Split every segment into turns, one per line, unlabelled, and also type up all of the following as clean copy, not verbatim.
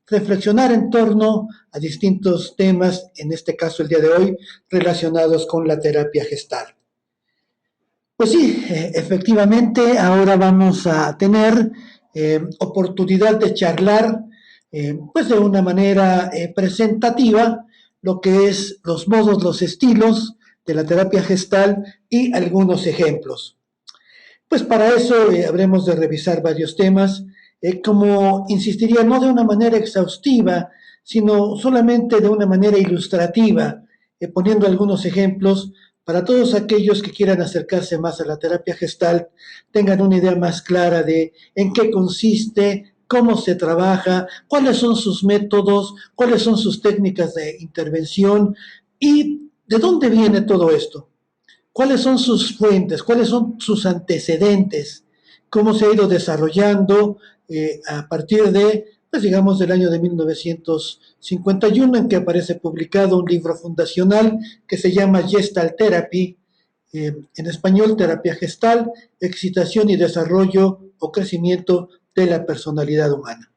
reflexionar en torno a distintos temas, en este caso el día de hoy, relacionados con la terapia gestal. Pues sí, efectivamente, ahora vamos a tener oportunidad de charlar, pues de una manera presentativa, lo que es los modos, los estilos de la terapia gestal y algunos ejemplos. Pues para eso habremos de revisar varios temas, como insistiría, no de una manera exhaustiva, sino solamente de una manera ilustrativa, poniendo algunos ejemplos para todos aquellos que quieran acercarse más a la terapia gestal, tengan una idea más clara de en qué consiste, cómo se trabaja, cuáles son sus métodos, cuáles son sus técnicas de intervención y de dónde viene todo esto. ¿Cuáles son sus fuentes? ¿Cuáles son sus antecedentes? ¿Cómo se ha ido desarrollando a partir de, pues digamos, del año de 1951, en que aparece publicado un libro fundacional que se llama Gestalt Therapy, en español, terapia gestal, excitación y desarrollo o crecimiento de la personalidad humana.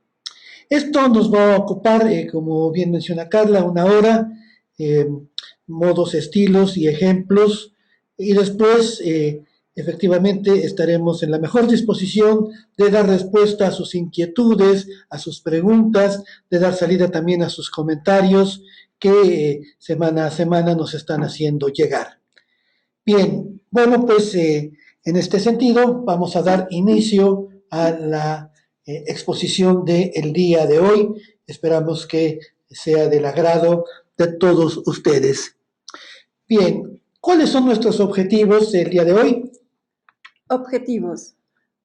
Esto nos va a ocupar, como bien menciona Carla, una hora, modos, estilos y ejemplos, y después efectivamente estaremos en la mejor disposición de dar respuesta a sus inquietudes, a sus preguntas, de dar salida también a sus comentarios que semana a semana nos están haciendo llegar. Bien, bueno, pues en este sentido vamos a dar inicio a la exposición del día de hoy. Esperamos que sea del agrado de todos ustedes. Bien, ¿cuáles son nuestros objetivos del día de hoy?
Objetivos.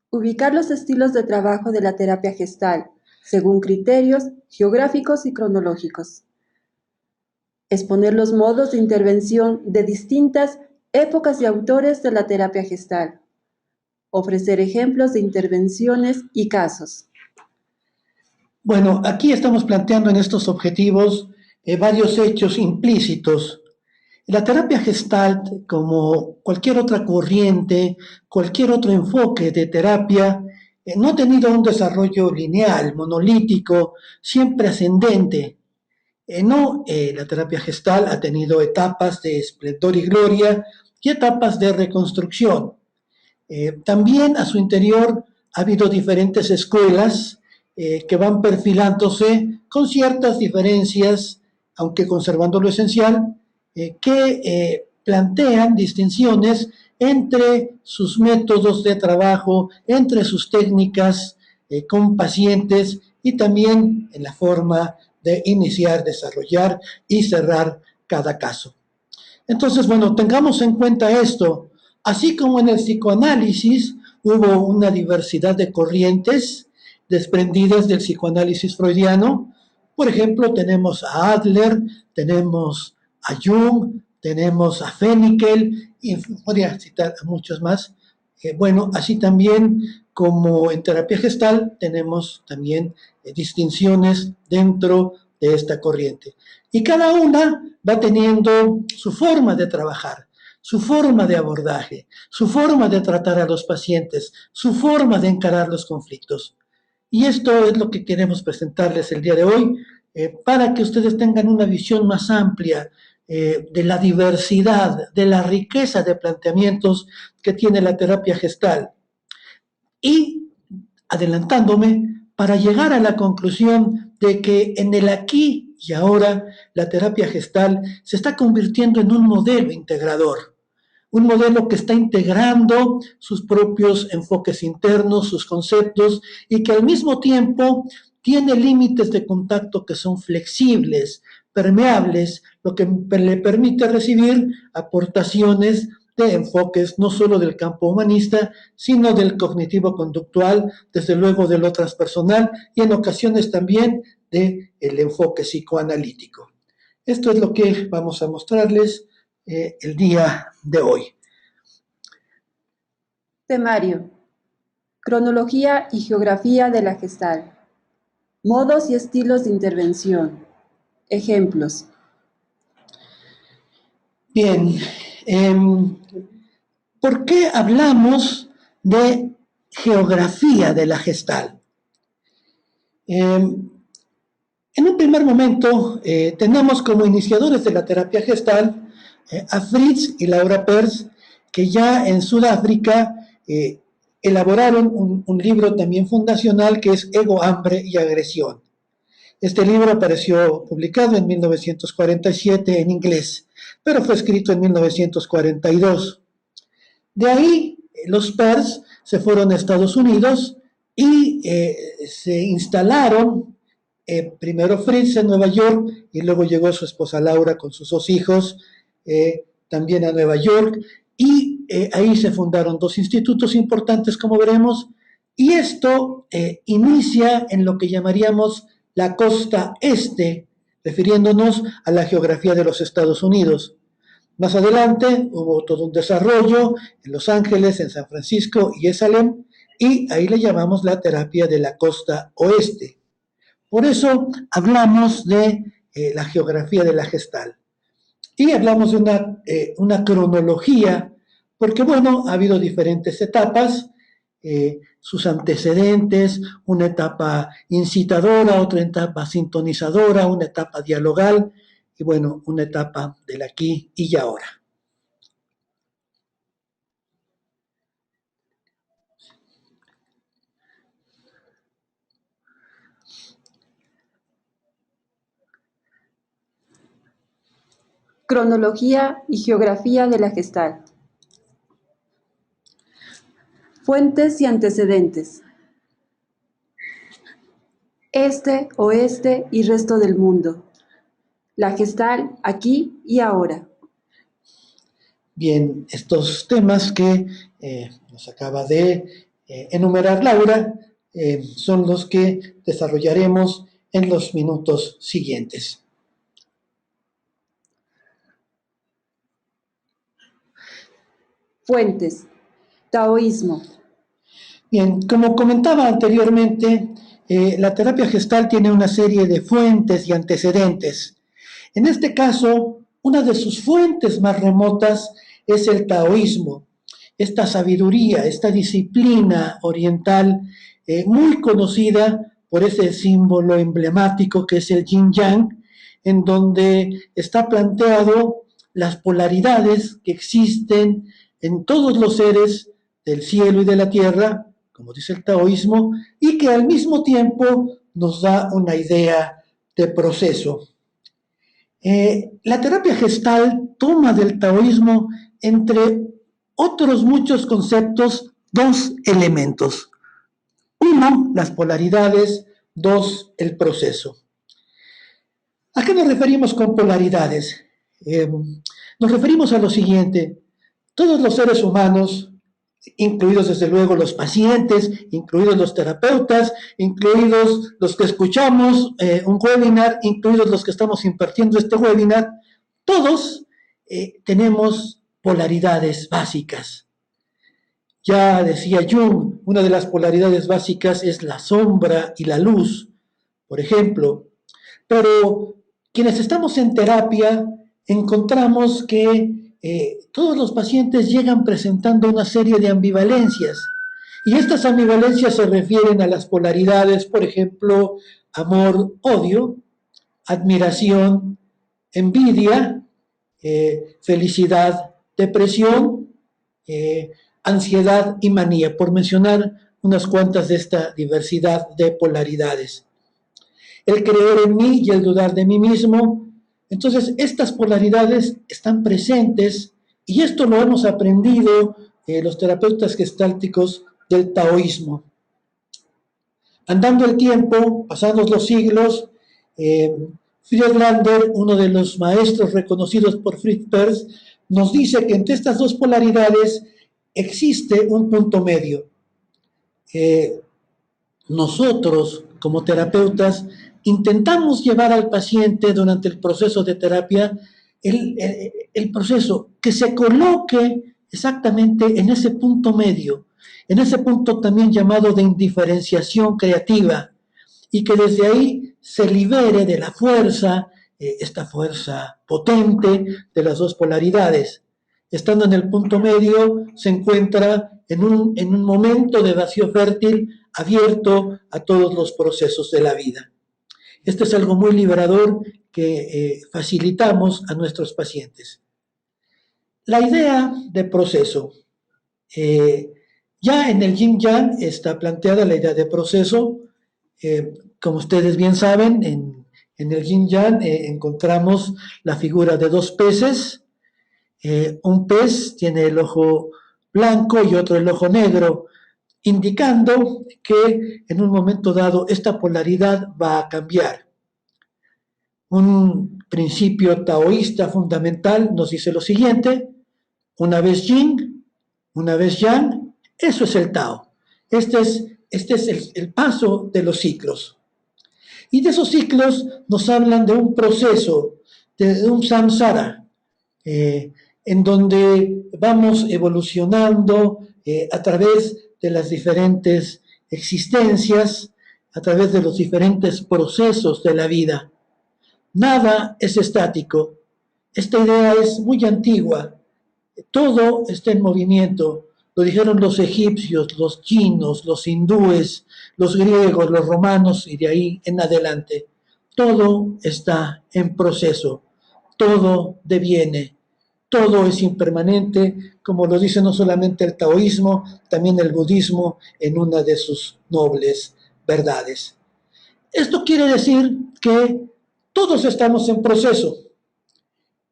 Ubicar los estilos de trabajo de la terapia gestal, según criterios geográficos y cronológicos. Exponer los modos de intervención de distintas épocas y autores de la terapia gestal. Ofrecer ejemplos de intervenciones y casos.
Bueno, aquí estamos planteando en estos objetivos varios hechos implícitos. La terapia Gestalt, como cualquier otra corriente, cualquier otro enfoque de terapia, no ha tenido un desarrollo lineal, monolítico, siempre ascendente. La terapia Gestalt ha tenido etapas de esplendor y gloria y etapas de reconstrucción. También a su interior ha habido diferentes escuelas que van perfilándose con ciertas diferencias, aunque conservando lo esencial, que plantean distinciones entre sus métodos de trabajo, entre sus técnicas con pacientes y también en la forma de iniciar, desarrollar y cerrar cada caso. Entonces, bueno, tengamos en cuenta esto. Así como en el psicoanálisis hubo una diversidad de corrientes desprendidas del psicoanálisis freudiano, por ejemplo, tenemos a Adler, tenemos a Jung, tenemos a Fennikel, y podría citar a muchos más. Bueno, así también como en terapia gestal tenemos también distinciones dentro de esta corriente. Y cada una va teniendo su forma de trabajar, su forma de abordaje, su forma de tratar a los pacientes, su forma de encarar los conflictos. Y esto es lo que queremos presentarles el día de hoy, para que ustedes tengan una visión más amplia de la diversidad, de la riqueza de planteamientos que tiene la terapia gestal. Y adelantándome, para llegar a la conclusión de que en el aquí y ahora la terapia gestal se está convirtiendo en un modelo integrador, un modelo que está integrando sus propios enfoques internos, sus conceptos, y que al mismo tiempo tiene límites de contacto que son flexibles, permeables, lo que le permite recibir aportaciones de enfoques no solo del campo humanista, sino del cognitivo-conductual, desde luego de lo transpersonal y en ocasiones también del enfoque psicoanalítico. Esto es lo que vamos a mostrarles el día de hoy.
Temario. Cronología y geografía de la Gestalt. Modos y estilos de intervención. Ejemplos.
Bien, ¿por qué hablamos de geografía de la Gestalt? En un primer momento, tenemos como iniciadores de la terapia gestal a Fritz y Laura Pers, que ya en Sudáfrica elaboraron un libro también fundacional que es Ego, Hambre y Agresión. Este libro apareció publicado en 1947 en inglés, pero fue escrito en 1942. De ahí, los Pers se fueron a Estados Unidos y se instalaron, primero Fritz en Nueva York y luego llegó su esposa Laura con sus dos hijos también a Nueva York, y ahí se fundaron dos institutos importantes, como veremos, y esto inicia en lo que llamaríamos la costa este, refiriéndonos a la geografía de los Estados Unidos. Más adelante hubo todo un desarrollo en Los Ángeles, en San Francisco y en Salem, y ahí le llamamos la terapia de la costa oeste. Por eso hablamos de la geografía de la Gestalt. Y hablamos de una cronología, porque bueno, ha habido diferentes etapas, sus antecedentes, una etapa incitadora, otra etapa sintonizadora, una etapa dialogal, y bueno, una etapa del aquí y ahora.
Cronología y geografía de la Gestalt. Fuentes y antecedentes. Este, oeste y resto del mundo. La Gestalt aquí y ahora.
Bien, estos temas que nos acaba de enumerar Laura son los que desarrollaremos en los minutos siguientes.
Fuentes. Taoísmo.
Bien, como comentaba anteriormente, la terapia gestal tiene una serie de fuentes y antecedentes. En este caso, una de sus fuentes más remotas es el taoísmo, esta sabiduría, esta disciplina oriental muy conocida por ese símbolo emblemático que es el yin yang, en donde está planteado las polaridades que existen en todos los seres del cielo y de la tierra, como dice el taoísmo, y que al mismo tiempo nos da una idea de proceso. La terapia gestal toma del taoísmo, entre otros muchos conceptos, dos elementos. Uno, las polaridades; dos, el proceso. ¿A qué nos referimos con polaridades? Nos referimos a lo siguiente: todos los seres humanos, incluidos desde luego los pacientes, incluidos los terapeutas, incluidos los que escuchamos un webinar, incluidos los que estamos impartiendo este webinar, todos tenemos polaridades básicas. Ya decía Jung, una de las polaridades básicas es la sombra y la luz, por ejemplo. Pero quienes estamos en terapia encontramos que todos los pacientes llegan presentando una serie de ambivalencias, y estas ambivalencias se refieren a las polaridades, por ejemplo, amor-odio, admiración, envidia, felicidad, depresión, ansiedad y manía, por mencionar unas cuantas de esta diversidad de polaridades. El creer en mí y el dudar de mí mismo. Entonces, estas polaridades están presentes, y esto lo hemos aprendido los terapeutas gestálticos del taoísmo. Andando el tiempo, pasados los siglos, Friedlander, uno de los maestros reconocidos por Fritz Perls, nos dice que entre estas dos polaridades existe un punto medio. Nosotros, como terapeutas, intentamos llevar al paciente durante el proceso de terapia el proceso que se coloque exactamente en ese punto medio, en ese punto también llamado de indiferenciación creativa, y que desde ahí se libere de la fuerza, esta fuerza potente de las dos polaridades. Estando en el punto medio, se encuentra en un momento de vacío fértil abierto a todos los procesos de la vida. Esto es algo muy liberador que facilitamos a nuestros pacientes. La idea de proceso. Ya en el Yin Yang está planteada la idea de proceso. Como ustedes bien saben, en el Yin Yang encontramos la figura de dos peces. Un pez tiene el ojo blanco y otro el ojo negro, indicando que en un momento dado esta polaridad va a cambiar. Un principio taoísta fundamental nos dice lo siguiente: una vez yin, una vez yang, eso es el Tao. Este es el paso de los ciclos. Y de esos ciclos nos hablan de un proceso, de un samsara, en donde vamos evolucionando a través de las diferentes existencias, a través de los diferentes procesos de la vida. Nada es estático. Esta idea es muy antigua. Todo está en movimiento. Lo dijeron los egipcios, los chinos, los hindúes, los griegos, los romanos y de ahí en adelante. Todo está en proceso. Todo deviene. Todo es impermanente, como lo dice no solamente el taoísmo, también el budismo en una de sus nobles verdades. Esto quiere decir que todos estamos en proceso.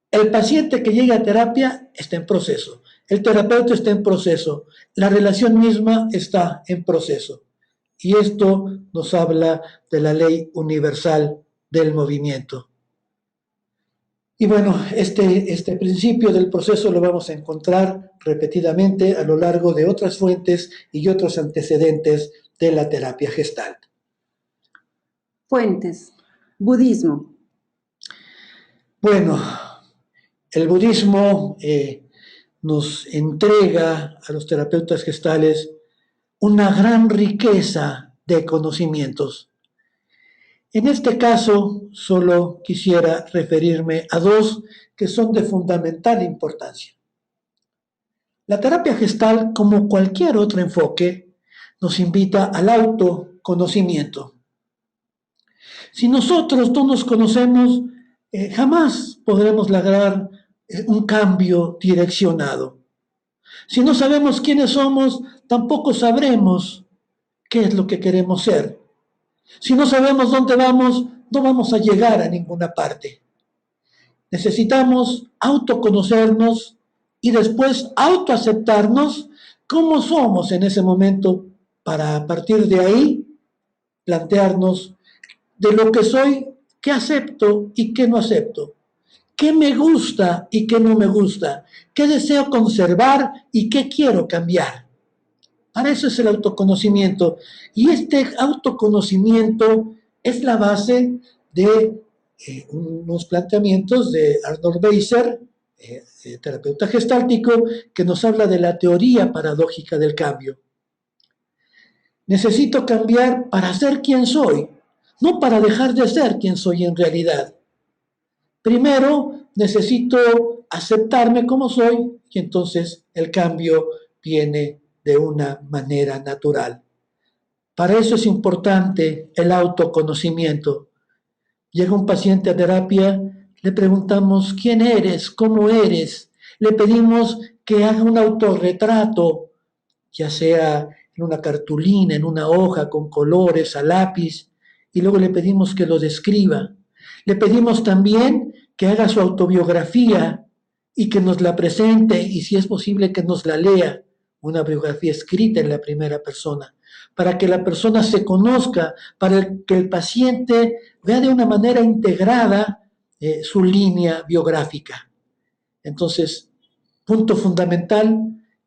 El paciente que llega a terapia está en proceso. El terapeuta está en proceso. La relación misma está en proceso. Y esto nos habla de la ley universal del movimiento. Y bueno, este principio del proceso lo vamos a encontrar repetidamente a lo largo de otras fuentes y otros antecedentes de la terapia Gestalt.
Fuentes. Budismo.
Bueno, el budismo nos entrega a los terapeutas gestales una gran riqueza de conocimientos. En este caso, solo quisiera referirme a dos que son de fundamental importancia. La terapia gestal, como cualquier otro enfoque, nos invita al autoconocimiento. Si nosotros no nos conocemos, jamás podremos lograr un cambio direccionado. Si no sabemos quiénes somos, tampoco sabremos qué es lo que queremos ser. Si no sabemos dónde vamos, no vamos a llegar a ninguna parte. Necesitamos autoconocernos y después autoaceptarnos cómo somos en ese momento para a partir de ahí plantearnos de lo que soy, qué acepto y qué no acepto, qué me gusta y qué no me gusta, qué deseo conservar y qué quiero cambiar. Para eso es el autoconocimiento. Y este autoconocimiento es la base de unos planteamientos de Arnold Beiser, terapeuta gestáltico, que nos habla de la teoría paradójica del cambio. Necesito cambiar para ser quien soy, no para dejar de ser quien soy en realidad. Primero necesito aceptarme como soy y entonces el cambio viene de una manera natural. Para eso es importante el autoconocimiento. Llega un paciente a terapia, le preguntamos quién eres, cómo eres, le pedimos que haga un autorretrato, ya sea en una cartulina, en una hoja con colores, a lápiz, y luego le pedimos que lo describa. Le pedimos también que haga su autobiografía y que nos la presente y si es posible que nos la lea, una biografía escrita en la primera persona, para que la persona se conozca, para que el paciente vea de una manera integrada su línea biográfica. Entonces, punto fundamental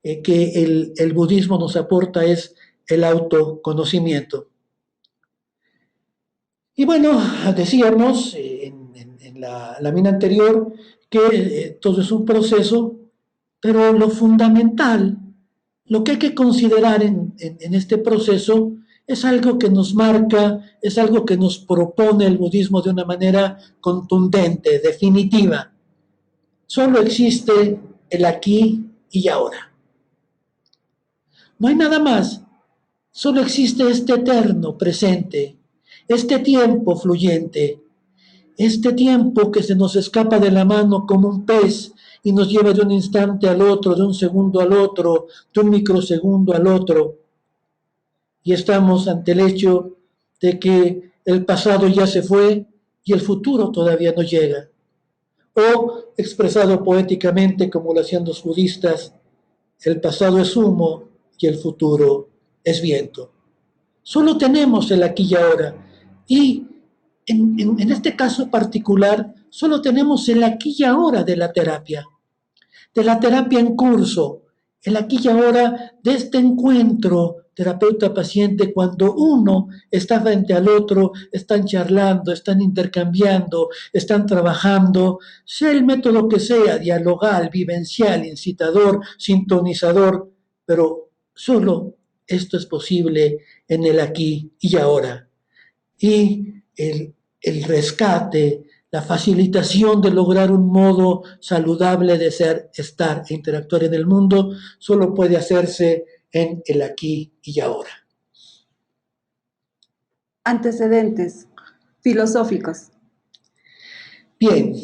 que el budismo nos aporta es el autoconocimiento. Y bueno, decíamos en la lámina anterior que todo es un proceso, pero lo fundamental, lo que hay que considerar en este proceso es algo que nos marca, es algo que nos propone el budismo de una manera contundente, definitiva. Solo existe el aquí y ahora. No hay nada más, solo existe este eterno presente, Este tiempo fluyente, este tiempo que se nos escapa de la mano como un pez y nos lleva de un instante al otro, de un segundo al otro, de un microsegundo al otro. Y estamos ante el hecho de que el pasado ya se fue y el futuro todavía no llega. O, expresado poéticamente como lo hacían los budistas, el pasado es humo y el futuro es viento. Solo tenemos el aquí y ahora. Y en este caso particular, solo tenemos el aquí y ahora de la terapia en curso, el aquí y ahora de este encuentro terapeuta-paciente cuando uno está frente al otro, están charlando, están intercambiando, están trabajando, sea el método que sea, dialogal, vivencial, incitador, sintonizador, pero solo esto es posible en el aquí y ahora. Y el rescate, la facilitación de lograr un modo saludable de ser, estar e interactuar en el mundo, solo puede hacerse en el aquí y ahora.
Antecedentes filosóficos.
Bien,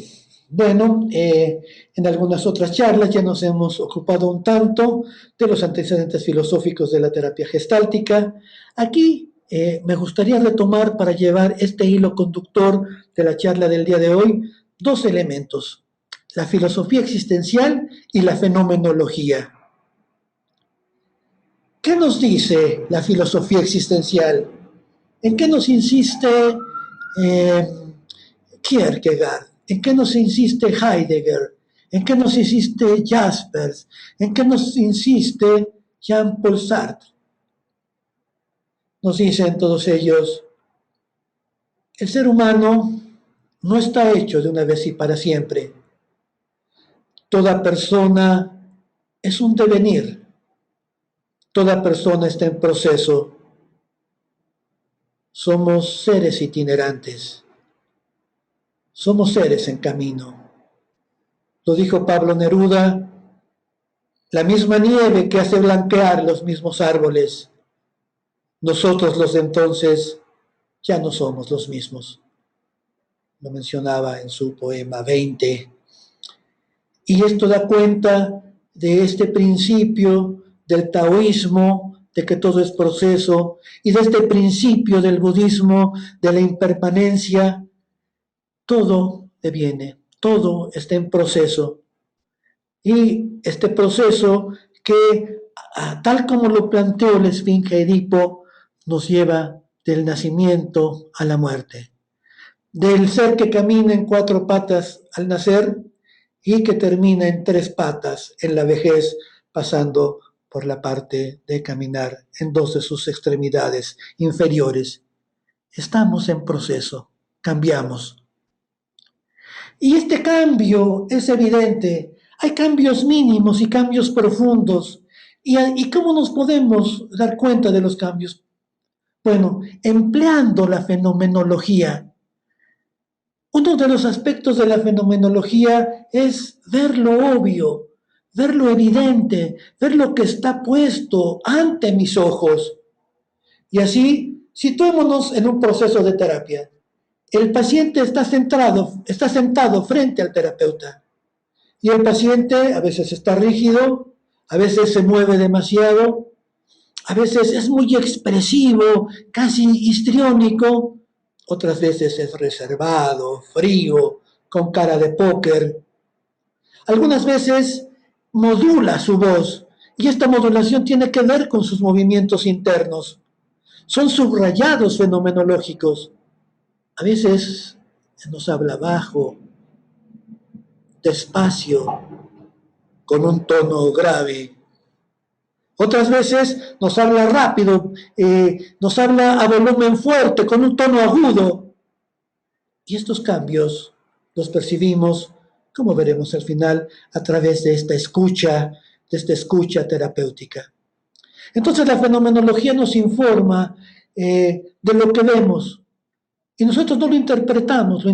bueno, en algunas otras charlas ya nos hemos ocupado un tanto de los antecedentes filosóficos de la terapia gestáltica. Aquí me gustaría retomar para llevar este hilo conductor de la charla del día de hoy dos elementos, la filosofía existencial y la fenomenología. ¿Qué nos dice la filosofía existencial? ¿En qué nos insiste eh, Kierkegaard? ¿En qué nos insiste Heidegger? ¿En qué nos insiste Jaspers? ¿En qué nos insiste Jean-Paul Sartre? Nos dicen todos ellos, el ser humano no está hecho de una vez y para siempre. Toda persona es un devenir. Toda persona está en proceso. Somos seres itinerantes. Somos seres en camino. Lo dijo Pablo Neruda, la misma nieve que hace blanquear los mismos árboles. Nosotros los de entonces ya no somos los mismos. Lo mencionaba en su poema 20. Y esto da cuenta de este principio del taoísmo, de que todo es proceso, y de este principio del budismo, de la impermanencia. Todo deviene, todo está en proceso. Y este proceso que, tal como lo planteó la Esfinge Edipo, nos lleva del nacimiento a la muerte. Del ser que camina en 4 patas al nacer y que termina en 3 patas en la vejez, pasando por la parte de caminar en 2 de sus extremidades inferiores. Estamos en proceso, cambiamos. Y este cambio es evidente. Hay cambios mínimos y cambios profundos. ¿Y cómo nos podemos dar cuenta de los cambios? Bueno, empleando la fenomenología. Uno de los aspectos de la fenomenología es ver lo obvio, ver lo evidente, ver lo que está puesto ante mis ojos. Y así, situémonos en un proceso de terapia. El paciente está sentado frente al terapeuta. Y el paciente a veces está rígido, a veces se mueve demasiado, a veces es muy expresivo, casi histriónico, otras veces es reservado, frío, con cara de póker. Algunas veces modula su voz y esta modulación tiene que ver con sus movimientos internos. Son subrayados fenomenológicos. A veces nos habla bajo, despacio, con un tono grave. Otras veces nos habla rápido, nos habla a volumen fuerte, con un tono agudo. Y estos cambios los percibimos, como veremos al final, a través de esta escucha terapéutica. Entonces la fenomenología nos informa de lo que vemos, y nosotros no lo interpretamos,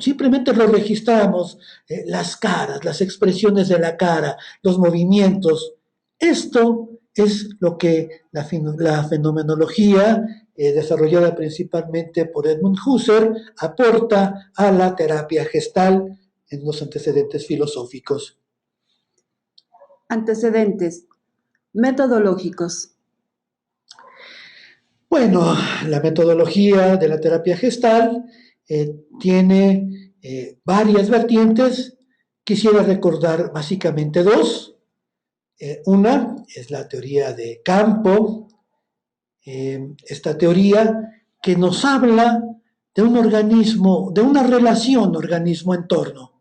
simplemente lo registramos, las caras, las expresiones de la cara, los movimientos. Esto es lo que la fenomenología desarrollada principalmente por Edmund Husserl, aporta a la terapia gestal en los antecedentes filosóficos.
Antecedentes metodológicos.
Bueno, la metodología de la terapia gestal tiene varias vertientes. Quisiera recordar básicamente dos. Una es la teoría de campo, esta teoría que nos habla de un organismo, de una relación organismo-entorno.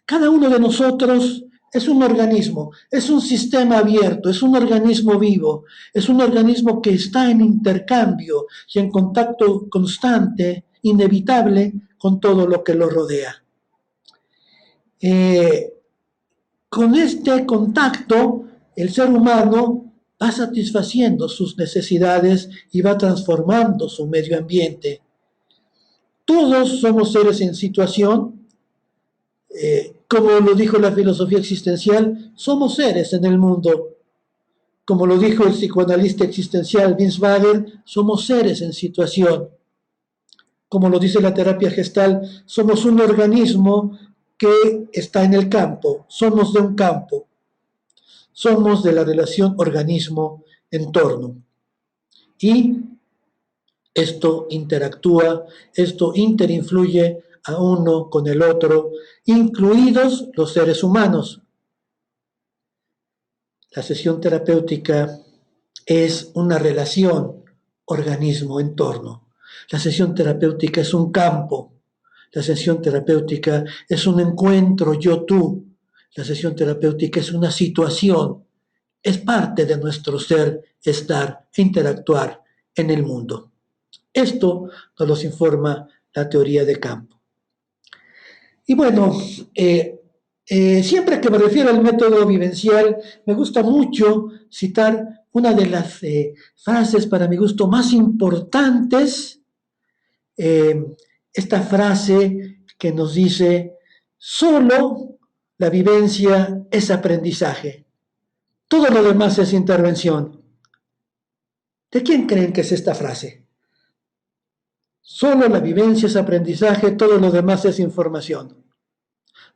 Cada uno de nosotros es un organismo, es un sistema abierto, es un organismo vivo, es un organismo que está en intercambio y en contacto constante, inevitable, con todo lo que lo rodea. Con este contacto, el ser humano va satisfaciendo sus necesidades y va transformando su medio ambiente. Todos somos seres en situación, como lo dijo la filosofía existencial, somos seres en el mundo. Como lo dijo el psicoanalista existencial Vince Wagner, somos seres en situación. Como lo dice la terapia gestal, somos un organismo que está en el campo, somos de un campo, somos de la relación organismo-entorno. Y esto interactúa, esto interinfluye a uno con el otro, incluidos los seres humanos. La sesión terapéutica es una relación organismo-entorno. La sesión terapéutica es un campo. La sesión terapéutica es un encuentro yo-tú. La sesión terapéutica es una situación. Es parte de nuestro ser estar e interactuar en el mundo. Esto nos lo informa la teoría de campo. Y bueno, siempre que me refiero al método vivencial, me gusta mucho citar una de las frases para mi gusto más importantes, esta frase que nos dice, solo la vivencia es aprendizaje, todo lo demás es intervención. ¿De quién creen que es esta frase? Solo la vivencia es aprendizaje, todo lo demás es información.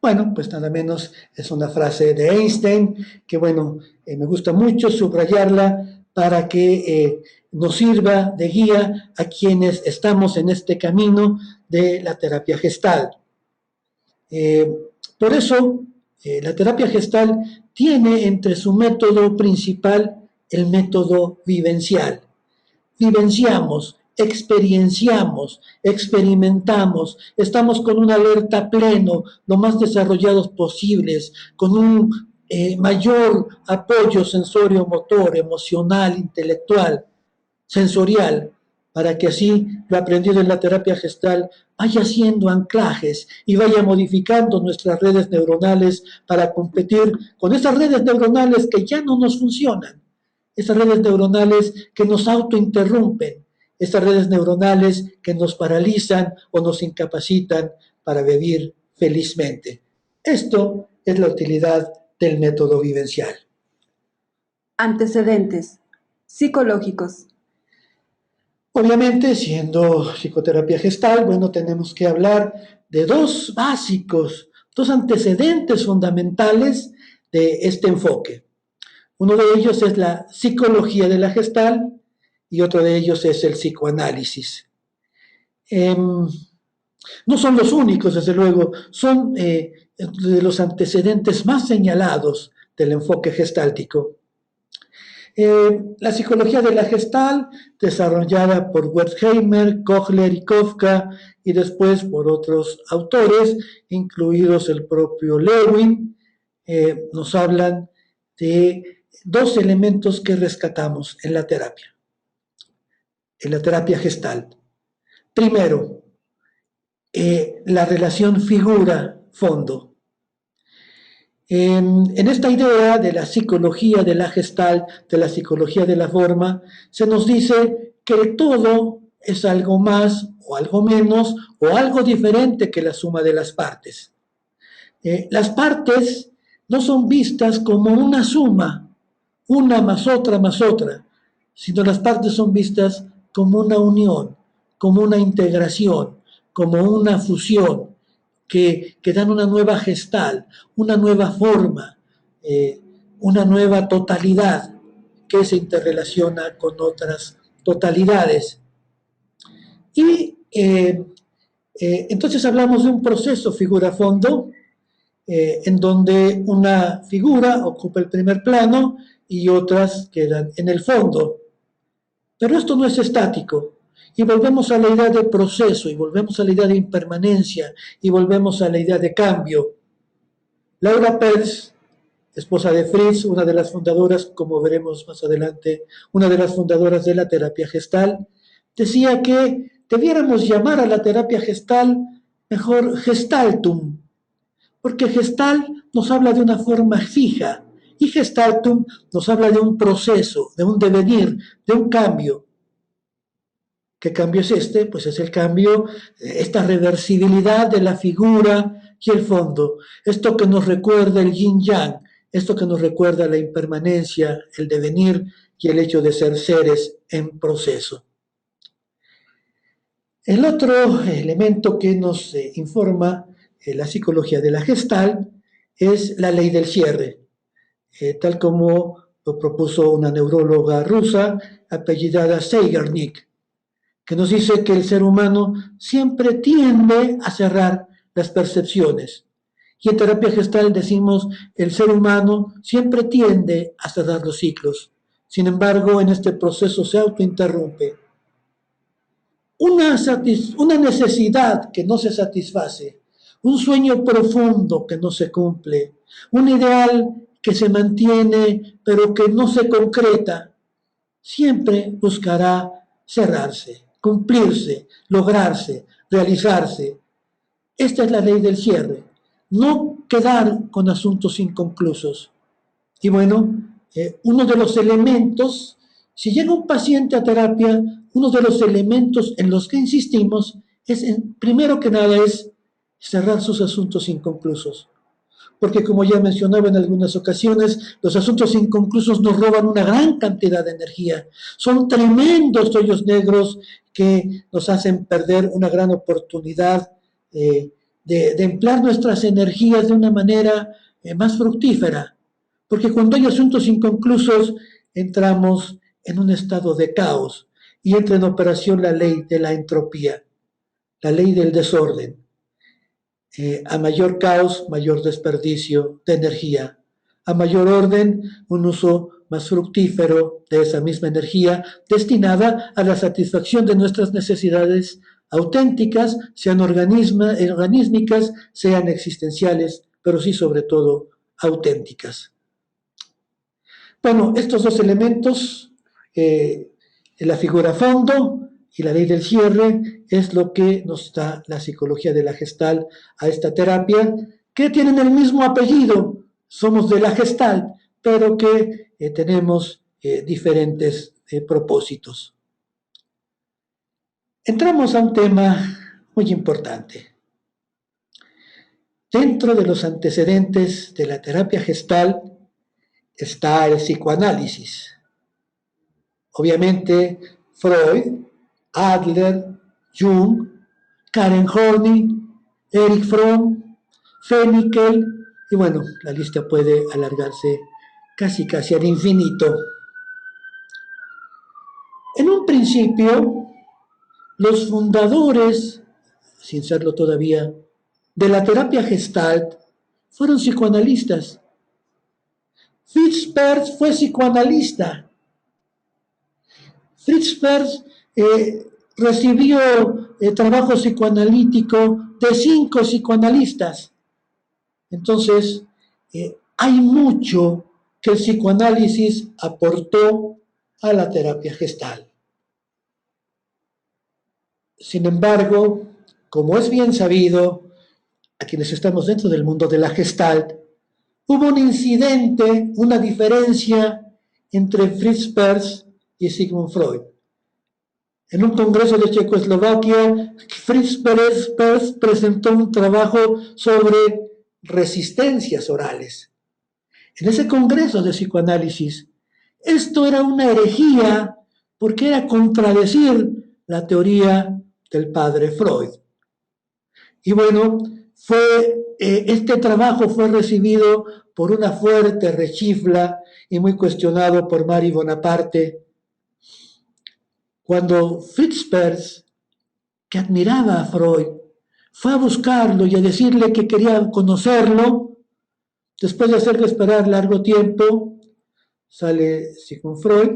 Bueno, pues nada menos es una frase de Einstein que, bueno, me gusta mucho subrayarla para que nos sirva de guía a quienes estamos en este camino de la terapia gestal. Por eso, la terapia gestal tiene entre su método principal el método vivencial. Vivenciamos, experienciamos, experimentamos, estamos con una alerta pleno, lo más desarrollados posibles, con un mayor apoyo sensorio-motor, emocional, intelectual, sensorial, para que así lo aprendido en la terapia gestal vaya haciendo anclajes y vaya modificando nuestras redes neuronales para competir con esas redes neuronales que ya no nos funcionan. Esas redes neuronales que nos autointerrumpen, esas redes neuronales que nos paralizan o nos incapacitan para vivir felizmente. Esto es la utilidad del método vivencial.
Antecedentes psicológicos.
Obviamente, siendo psicoterapia gestal, bueno, tenemos que hablar de dos básicos, dos antecedentes fundamentales de este enfoque. Uno de ellos es la psicología de la gestal y otro de ellos es el psicoanálisis. No son los únicos, desde luego, son de los antecedentes más señalados del enfoque gestáltico. La psicología de la gestal, desarrollada por Wertheimer, Kohler y Kafka, y después por otros autores, incluidos el propio Lewin, nos hablan de dos elementos que rescatamos en la terapia gestal. Primero, la relación figura-fondo. En esta idea de la psicología de la gestal, de la psicología de la forma, se nos dice que el todo es algo más o algo menos o algo diferente que la suma de las partes. Las partes no son vistas como una suma, una más otra, sino las partes son vistas como una unión, como una integración, como una fusión, que dan una nueva gestal, una nueva forma, una nueva totalidad que se interrelaciona con otras totalidades. Y entonces hablamos de un proceso figura-fondo, en donde una figura ocupa el primer plano y otras quedan en el fondo. Pero esto no es estático. Y volvemos a la idea de proceso, y volvemos a la idea de impermanencia, y volvemos a la idea de cambio. Laura Pels, esposa de Fritz, una de las fundadoras, como veremos más adelante, una de las fundadoras de la terapia gestal, decía que debiéramos llamar a la terapia gestal mejor gestaltum, porque gestal nos habla de una forma fija y gestaltum nos habla de un proceso, de un devenir, de un cambio. ¿Qué cambio es este? Pues es el cambio, esta reversibilidad de la figura y el fondo, esto que nos recuerda el yin-yang, esto que nos recuerda la impermanencia, el devenir y el hecho de ser seres en proceso. El otro elemento que nos informa la psicología de la Gestalt es la ley del cierre, tal como lo propuso una neuróloga rusa apellidada Zeigarnik, que nos dice que el ser humano siempre tiende a cerrar las percepciones. Y en terapia gestal decimos, el ser humano siempre tiende a cerrar los ciclos. Sin embargo, en este proceso se autointerrumpe. Una necesidad que no se satisface, un sueño profundo que no se cumple, un ideal que se mantiene pero que no se concreta, siempre buscará cerrarse, cumplirse, lograrse, realizarse. Esta es la ley del cierre, no quedar con asuntos inconclusos. Y bueno, uno de los elementos, si llega un paciente a terapia, uno de los elementos en los que insistimos es, primero que nada, es cerrar sus asuntos inconclusos. Porque como ya mencionaba en algunas ocasiones, los asuntos inconclusos nos roban una gran cantidad de energía. Son tremendos hoyos negros que nos hacen perder una gran oportunidad de emplear nuestras energías de una manera más fructífera. Porque cuando hay asuntos inconclusos, entramos en un estado de caos y entra en operación la ley de la entropía, la ley del desorden. A mayor caos, mayor desperdicio de energía. A mayor orden, un uso más fructífero de esa misma energía destinada a la satisfacción de nuestras necesidades auténticas, sean organísmicas, sean existenciales, pero sí sobre todo auténticas. Bueno, estos dos elementos, la figura fondo y la ley del cierre, es lo que nos da la psicología de la Gestalt a esta terapia, que tienen el mismo apellido, somos de la Gestalt, pero que tenemos diferentes propósitos. Entramos a un tema muy importante. Dentro de los antecedentes de la terapia Gestalt está el psicoanálisis. Obviamente, Freud, Adler, Jung, Karen Horney, Erich Fromm, Fennikel, y bueno, la lista puede alargarse casi al infinito. En un principio, los fundadores, sin serlo todavía, de la terapia Gestalt fueron psicoanalistas. Fritz Perls fue psicoanalista. Fritz Perls recibió trabajo psicoanalítico de 5 psicoanalistas. Entonces, hay mucho que el psicoanálisis aportó a la terapia gestal. Sin embargo, como es bien sabido, a quienes estamos dentro del mundo de la Gestalt, hubo un incidente, una diferencia entre Fritz Perls y Sigmund Freud. En un congreso de Checoslovaquia, Fritz Perls presentó un trabajo sobre resistencias orales. En ese congreso de psicoanálisis, esto era una herejía porque era contradecir la teoría del padre Freud. Y bueno, este trabajo fue recibido por una fuerte rechifla y muy cuestionado por Marie Bonaparte, cuando Fritz Perls, que admiraba a Freud, fue a buscarlo y a decirle que quería conocerlo. Después de hacerle esperar largo tiempo, sale Sigmund Freud,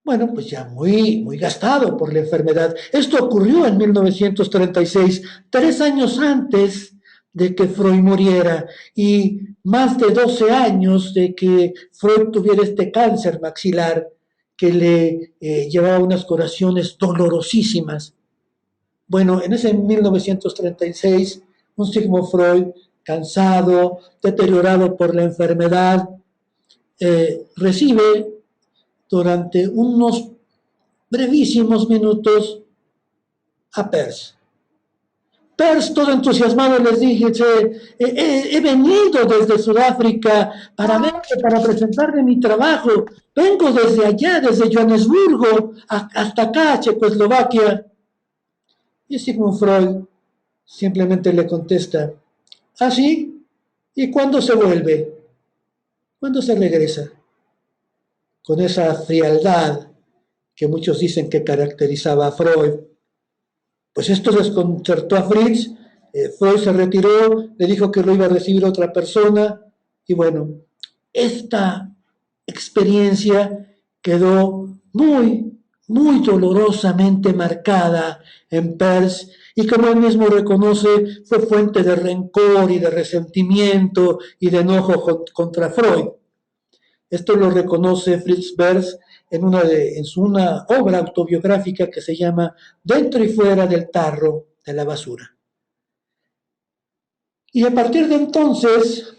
bueno, pues ya muy gastado por la enfermedad. Esto ocurrió en 1936, 3 años antes de que Freud muriera y más de 12 años de que Freud tuviera este cáncer maxilar que le llevaba unas curaciones dolorosísimas. Bueno, en ese 1936, un Sigmund Freud, cansado, deteriorado por la enfermedad, recibe durante unos brevísimos minutos a Peirce. Peirce, todo entusiasmado, les dije, he venido desde Sudáfrica para verte, para presentarle mi trabajo. Vengo desde allá, desde Johannesburgo, hasta acá, Checoslovaquia. Y Sigmund Freud simplemente le contesta, ¿ah, sí? ¿Y cuándo se vuelve? ¿Cuándo se regresa? Con esa frialdad que muchos dicen que caracterizaba a Freud. Pues esto desconcertó a Fritz, Freud se retiró, le dijo que lo iba a recibir otra persona, y bueno, esta experiencia quedó muy dolorosamente marcada en Peirce, y como él mismo reconoce, fue fuente de rencor y de resentimiento y de enojo contra Freud. Esto lo reconoce Fritz Perls en una obra autobiográfica que se llama Dentro y fuera del tarro de la basura. Y a partir de entonces,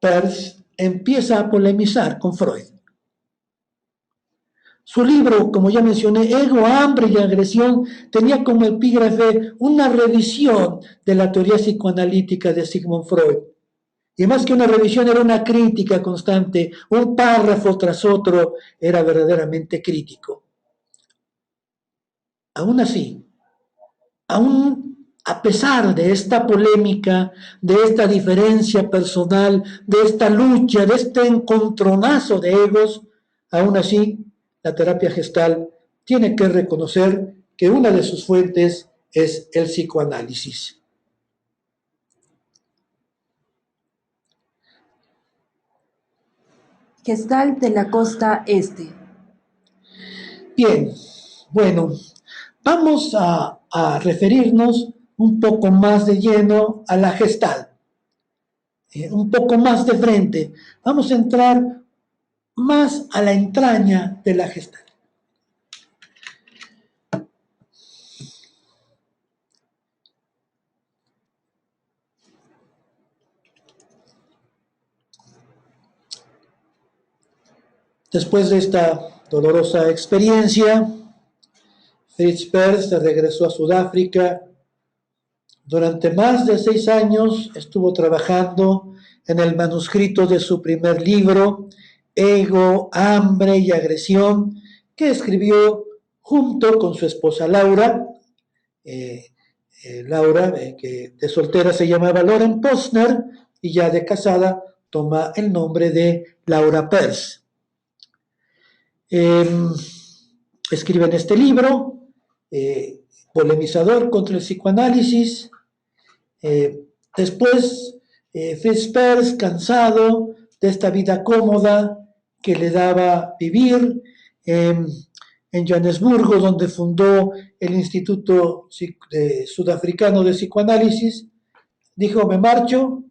Perls empieza a polemizar con Freud. Su libro, como ya mencioné, Ego, Hambre y Agresión, tenía como epígrafe una revisión de la teoría psicoanalítica de Sigmund Freud. Y más que una revisión, era una crítica constante, un párrafo tras otro, era verdaderamente crítico. Aún así, aún a pesar de esta polémica, de esta diferencia personal, de esta lucha, de este encontronazo de egos, aún así, la terapia gestal tiene que reconocer que una de sus fuentes es el psicoanálisis.
Gestalt de la costa este.
Bien, bueno, vamos a referirnos un poco más de lleno a la Gestalt, un poco más de frente. Vamos a entrar más a la entraña de la Gestalt. Después de esta dolorosa experiencia, Fritz Perls regresó a Sudáfrica. Durante más de 6 años estuvo trabajando en el manuscrito de su primer libro, Ego, Hambre y Agresión, que escribió junto con su esposa Laura. Laura, que de soltera se llamaba Lauren Posner, y ya de casada toma el nombre de Laura Perls. Escribe en este libro, polemizador contra el psicoanálisis. Después, Fritz Perls, cansado de esta vida cómoda que le daba vivir en Johannesburgo, donde fundó el Instituto Sudafricano de Psicoanálisis, dijo, me marcho,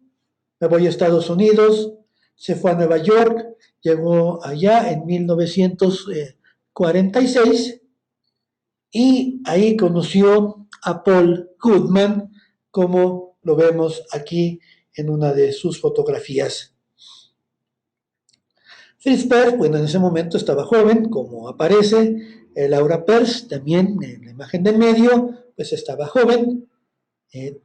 me voy a Estados Unidos, se fue a Nueva York, llegó allá en 1946 y ahí conoció a Paul Goodman, como lo vemos aquí en una de sus fotografías. Fritz Perls, bueno, en ese momento estaba joven, como aparece. Laura Perls, también en la imagen de medio, pues estaba joven.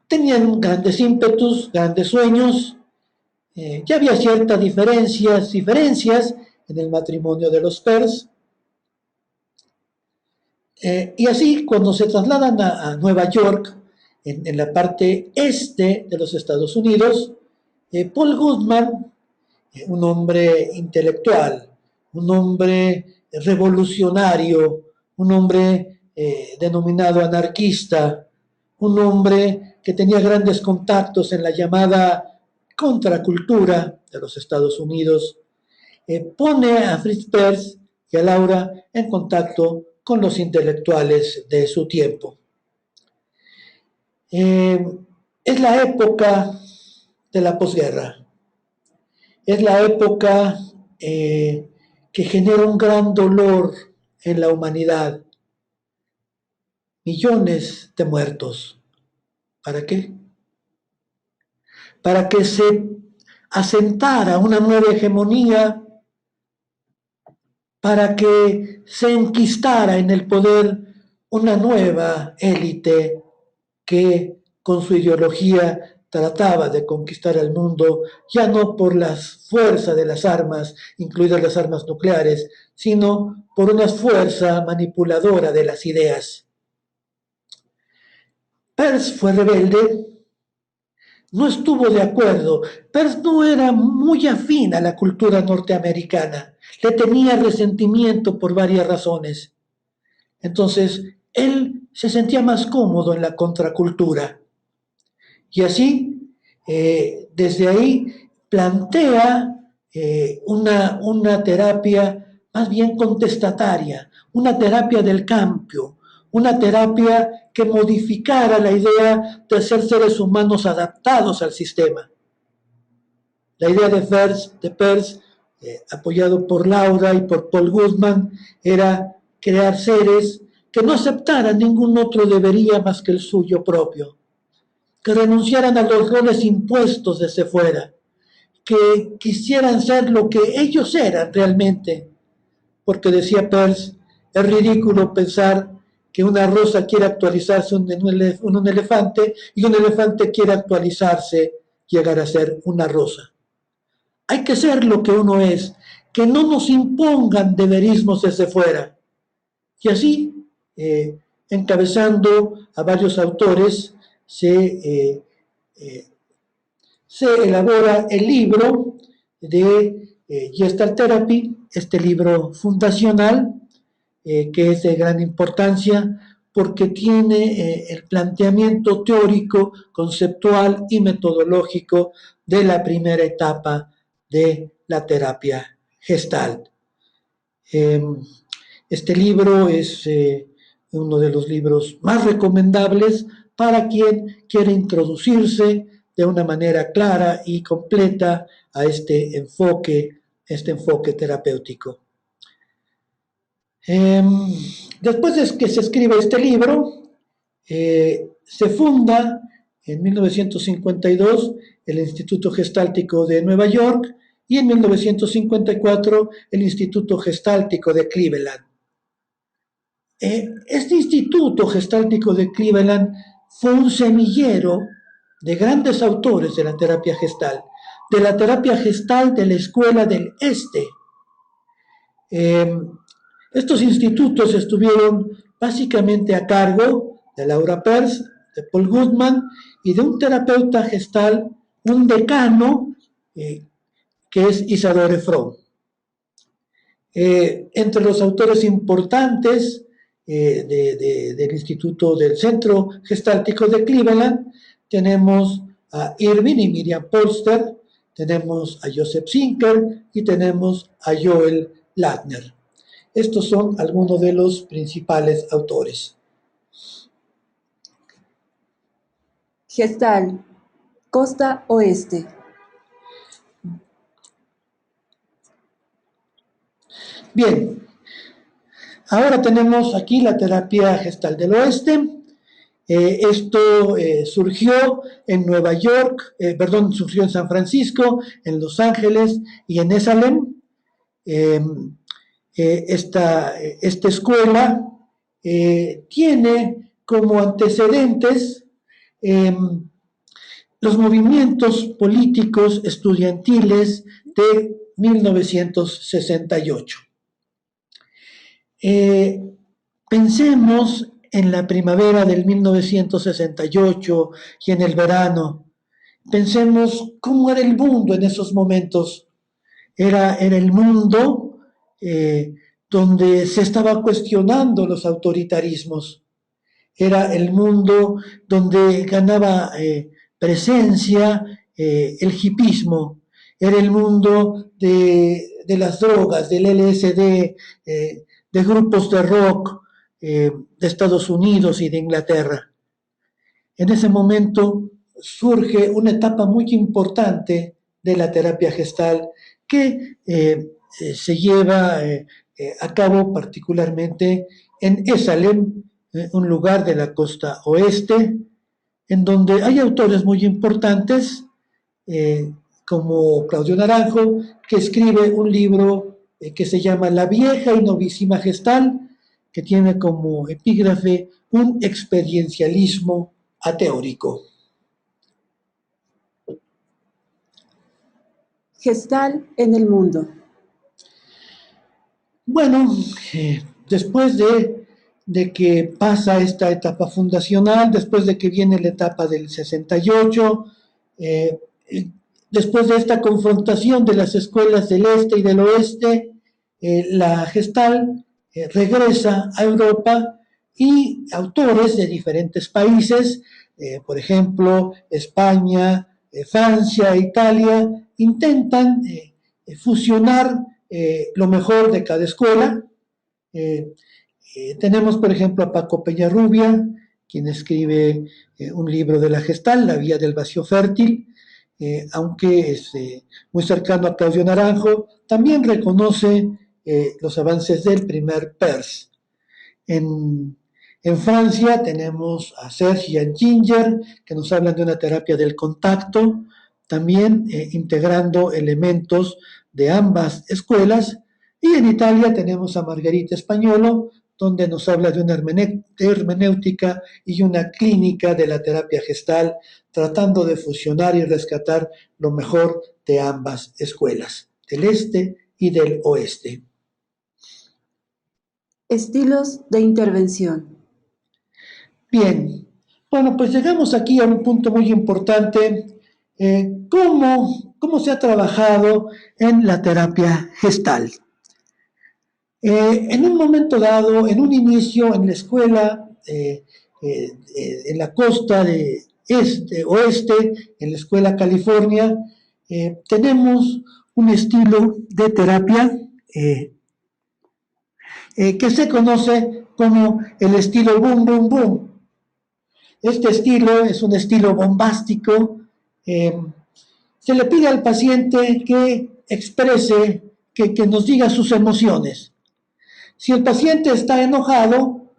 Tenían grandes ímpetus, grandes sueños. Ya había ciertas diferencias en el matrimonio de los Perls. Y así, cuando se trasladan a Nueva York, en la parte este de los Estados Unidos, Paul Goodman, un hombre intelectual, un hombre revolucionario, un hombre denominado anarquista, un hombre que tenía grandes contactos en la llamada contracultura de los Estados Unidos, pone a Fritz Perls y a Laura en contacto con los intelectuales de su tiempo. Es la época de la posguerra, es la época que genera un gran dolor en la humanidad. Millones de muertos. ¿Para qué? Para que se asentara una nueva hegemonía, para que se enquistara en el poder una nueva élite que con su ideología trataba de conquistar el mundo, ya no por la fuerza de las armas, incluidas las armas nucleares, sino por una fuerza manipuladora de las ideas. Perls fue rebelde, no estuvo de acuerdo. Perls no era muy afín a la cultura norteamericana, le tenía resentimiento por varias razones. Entonces, él se sentía más cómodo en la contracultura. Y así, desde ahí, plantea una terapia más bien contestataria, una terapia del cambio, una terapia que modificara la idea de ser seres humanos adaptados al sistema. La idea de Perls, apoyado por Laura y por Paul Goodman, era crear seres que no aceptaran ningún otro debería más que el suyo propio, que renunciaran a los roles impuestos desde fuera, que quisieran ser lo que ellos eran realmente, porque decía Perls, es ridículo pensar que una rosa quiere actualizarse en un elefante y un elefante quiere actualizarse, llegar a ser una rosa. Hay que ser lo que uno es, que no nos impongan deberismos desde fuera. Y así, encabezando a varios autores, se elabora el libro de Gestalt Therapy, este libro fundacional, que es de gran importancia porque tiene el planteamiento teórico, conceptual y metodológico de la primera etapa de la terapia Gestalt. Este libro es uno de los libros más recomendables para quien quiere introducirse de una manera clara y completa a este enfoque terapéutico. Después de que se escribe este libro, se funda en 1952 el Instituto Gestáltico de Nueva York y en 1954 el Instituto Gestáltico de Cleveland. Este Instituto Gestáltico de Cleveland fue un semillero de grandes autores de la terapia gestal, de la terapia gestal de la Escuela del Este. Estos institutos estuvieron básicamente a cargo de Laura Perls, de Paul Goodman y de un terapeuta gestal, un decano, que es Isadore Fromm. Entre los autores importantes del Instituto del Centro Gestáltico de Cleveland tenemos a Irving y Miriam Polster, tenemos a Joseph Zinker y tenemos a Joel Ladner. Estos son algunos de los principales autores.
Gestalt, costa oeste.
Bien, ahora tenemos aquí la terapia gestal del oeste. Esto surgió en Nueva York, surgió en San Francisco, en Los Ángeles y en Esalen. Esta escuela tiene como antecedentes los movimientos políticos estudiantiles de 1968. Pensemos en la primavera del 1968 y en el verano. Pensemos cómo era el mundo en esos momentos. Era el mundo eh, donde se estaba cuestionando los autoritarismos. Era el mundo donde ganaba presencia el hipismo. Era el mundo de las drogas, del LSD, de grupos de rock de Estados Unidos y de Inglaterra. En ese momento surge una etapa muy importante de la terapia gestal que se lleva a cabo particularmente en Esalen, un lugar de la costa oeste, en donde hay autores muy importantes, como Claudio Naranjo, que escribe un libro que se llama La vieja y novísima gestal, que tiene como epígrafe un experiencialismo ateórico.
Gestal en el mundo.
Bueno, después de que pasa esta etapa fundacional, después de que viene la etapa del 68, eh, después de esta confrontación de las escuelas del este y del oeste, la Gestal regresa a Europa y autores de diferentes países, por ejemplo, España, Francia, Italia, intentan fusionar lo mejor de cada escuela. Tenemos, por ejemplo, a Paco Peñarrubia, quien escribe un libro de la Gestal, La vía del vacío fértil, aunque es muy cercano a Claudio Naranjo, también reconoce los avances del primer PERS. En Francia tenemos a Serge y a Ginger, que nos hablan de una terapia del contacto, también integrando elementos de ambas escuelas. Y en Italia tenemos a Margherita Españolo, donde nos habla de una hermenéutica y una clínica de la terapia gestal, tratando de fusionar y rescatar lo mejor de ambas escuelas, del este y del oeste.
Estilos de intervención.
Bien, bueno, pues llegamos aquí a un punto muy importante. ¿Cómo se ha trabajado en la terapia gestal? En un momento dado, en un inicio, en la escuela, en la costa de oeste, en la escuela California, tenemos un estilo de terapia que se conoce como el estilo boom, boom, boom. Este estilo es un estilo bombástico. Se le pide al paciente que exprese, que nos diga sus emociones. Si el paciente está enojado,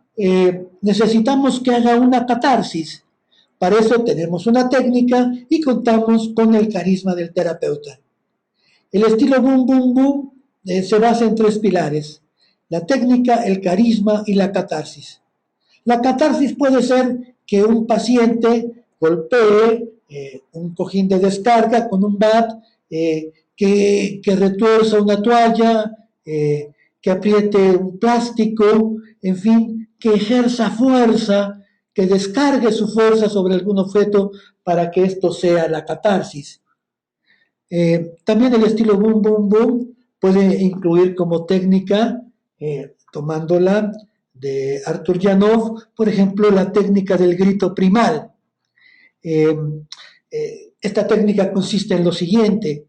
necesitamos que haga una catarsis. Para eso tenemos una técnica y contamos con el carisma del terapeuta. El estilo boom, boom, boom se basa en 3 pilares: la técnica, el carisma y la catarsis. La catarsis puede ser que un paciente golpee un cojín de descarga con un bat, que retuerza una toalla, que apriete un plástico, en fin, que ejerza fuerza, que descargue su fuerza sobre algún objeto para que esto sea la catarsis. También el estilo boom, boom, boom puede incluir como técnica, tomándola de Artur Janov, por ejemplo, la técnica del grito primal. Esta técnica consiste en lo siguiente: